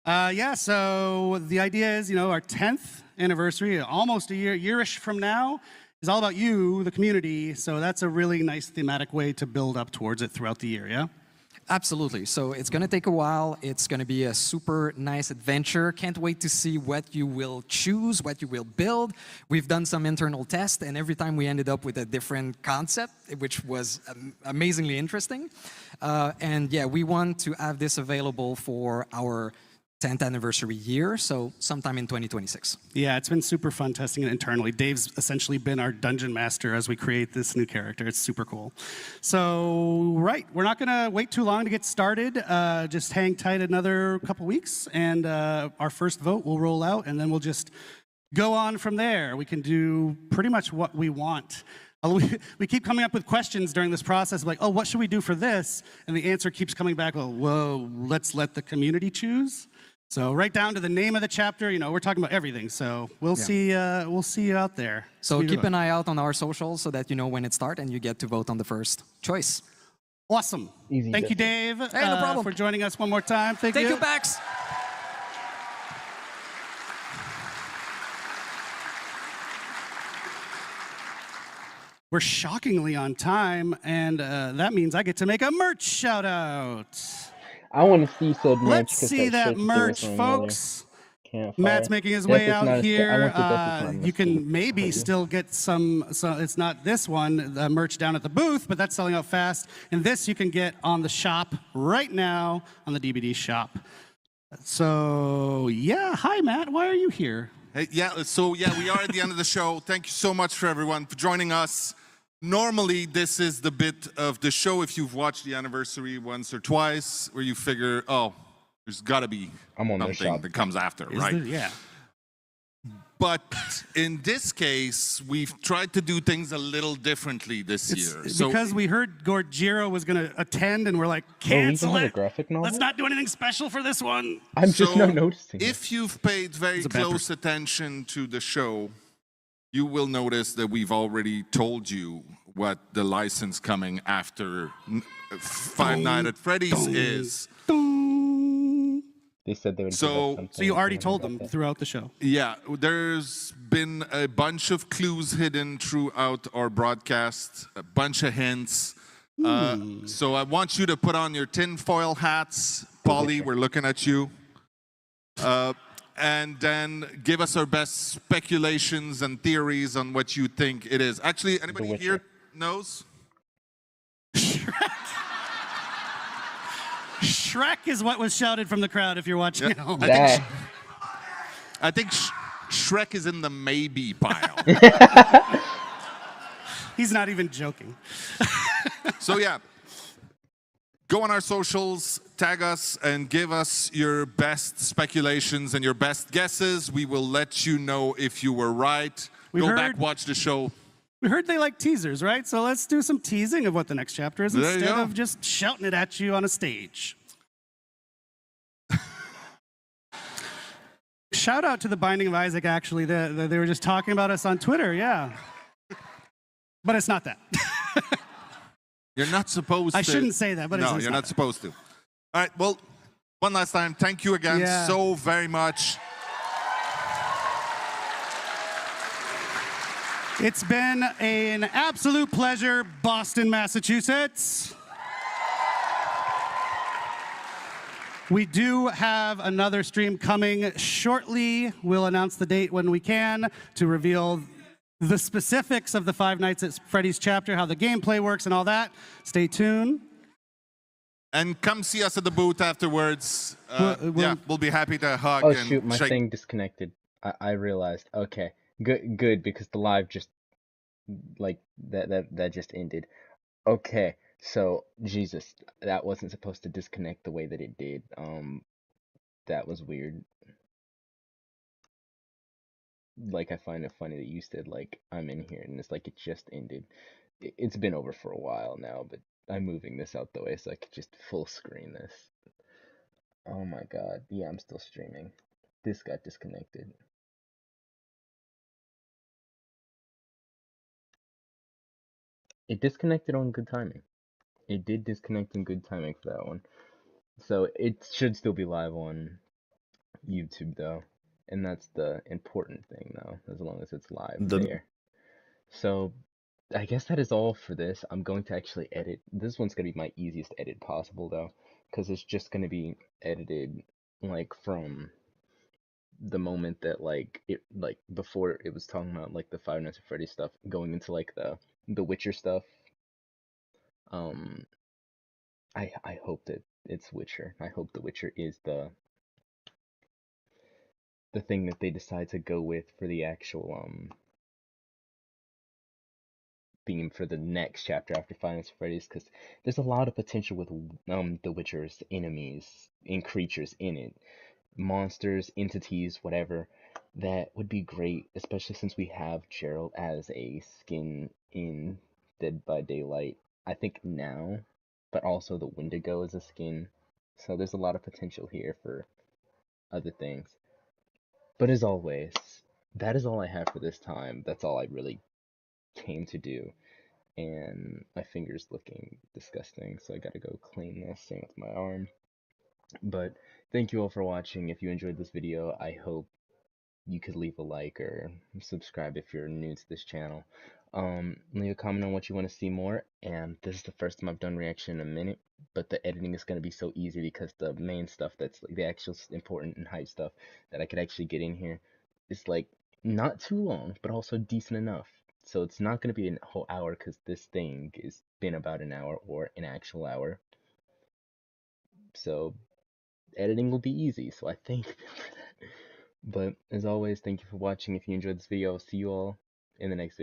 Yeah, so the idea is, our 10th anniversary, almost a year-ish from now, is all about you, the community. So that's a really nice thematic way to build up towards it throughout the year, yeah? Absolutely. So it's going to take a while. It's going to be a super nice adventure. Can't wait to see what you will choose, what you will build. We've done some internal tests, and every time we ended up with a different concept, which was amazingly interesting. And yeah, we want to have this available for our 10th anniversary year, so sometime in 2026. Yeah, it's been super fun testing it internally. Dave's essentially been our dungeon master as we create this new character. It's super cool. So, right, we're not gonna wait too long to get started. Just hang tight another couple weeks, and our first vote will roll out, and then we'll just go on from there. We can do pretty much what we want. We keep coming up with questions during this process, like, oh, what should we do for this? And the answer keeps coming back, well, whoa, let's let the community choose. So right down to the name of the chapter, we're talking about everything. So we'll see you out there. So keep an eye out on our socials so that you know when it starts and you get to vote on the first choice. Awesome. Easy. Thank you, Dave, hey, no problem. for joining us one more time. Thank you. Thank you, Pax. We're shockingly on time, and that means I get to make a merch shout out. I want to see said merch. Let's see that merch, folks. Matt's making his way out here. You can maybe still get some, so it's not this one, the merch down at the booth, but that's selling out fast. And this you can get on the shop right now, on the DBD shop. So, yeah, hi, Matt. Why are you here? Hey, we are at the end of the show. Thank you so much for everyone for joining us. Normally, this is the bit of the show, if you've watched the anniversary once or twice, where you figure, oh, there's got to be something that comes after, right? There? Yeah. But in this case, we've tried to do things a little differently this year. Because we heard Gordjiro was going to attend, and we're like, cancel it. Graphic novel? Let's not do anything special for this one. I'm just not noticing. If you've paid very close attention to the show, you will notice that we've already told you what the license coming after Five Nights at Freddy's is. They said they would give us So something. So you already told them throughout the show. yeah, there's been a bunch of clues hidden throughout our broadcast, a bunch of hints. So I want you to put on your tinfoil hats. Polly, we're looking at you. And then give us our best speculations and theories on what you think it is. Actually, anybody here knows? Shrek is what was shouted from the crowd if you're watching at home. I think Shrek is in the maybe pile. He's not even joking. So yeah, go on our socials, tag us, and give us your best speculations and your best guesses. We will let you know if you were right. Go back, watch the show. We heard they like teasers, right? So let's do some teasing of what the next chapter is instead of just shouting it at you on a stage. Shout out to the Binding of Isaac, actually. They were just talking about us on Twitter, yeah. But it's not that. You're not supposed to. I shouldn't say that, but no, it's you're not supposed to. All right, well, one last time, thank you again so very much. It's been an absolute pleasure, Boston, Massachusetts. We do have another stream coming shortly. We'll announce the date when we can to reveal the specifics of the Five Nights at Freddy's chapter, how the gameplay works and all that. Stay tuned. And come see us at the booth afterwards. We'll be happy to hug Oh and shoot, my shake. thing disconnected. I realized. Okay, good because the live just like that just ended. Okay, so Jesus, that wasn't supposed to disconnect the way that it did. That was weird. Like I find it funny that you said like I'm in here and it's like it just ended. It's been over for a while now, but I'm moving this out the way so I could just full screen this. Oh my god. Yeah, I'm still streaming. This got disconnected. It disconnected on good timing. It did disconnect in good timing for that one. So it should still be live on YouTube though. And that's the important thing though, as long as it's live there. So I guess that is all for this. I'm going to actually edit. This one's going to be my easiest edit possible though, because it's just going to be edited like from the moment that like it like before it was talking about like the Five Nights at Freddy's stuff going into like the Witcher stuff. I hope that it's Witcher. I hope the Witcher is the thing that they decide to go with for the actual theme for the next chapter after Five Nights at Freddy's, because there's a lot of potential with the Witcher's enemies and creatures in it, monsters, entities, whatever. That would be great, especially since we have Gerald as a skin in Dead by Daylight. I think now, but also the Wendigo as a skin. So there's a lot of potential here for other things. But as always, that is all I have for this time. That's all I really came to do. And my finger's looking disgusting, so I gotta go clean this. Same with my arm. But thank you all for watching. If you enjoyed this video, I hope you could leave a like or subscribe if you're new to this channel. Leave a comment on what you want to see more, and this is the first time I've done reaction in a minute, but the editing is going to be so easy because the main stuff that's like the actual important and hype stuff that I could actually get in here is like not too long, but also decent enough. So it's not going to be a whole hour because this thing has been about an hour or an actual hour. So editing will be easy, so I thank them for that. But as always, thank you for watching. If you enjoyed this video, I'll see you all in the next video.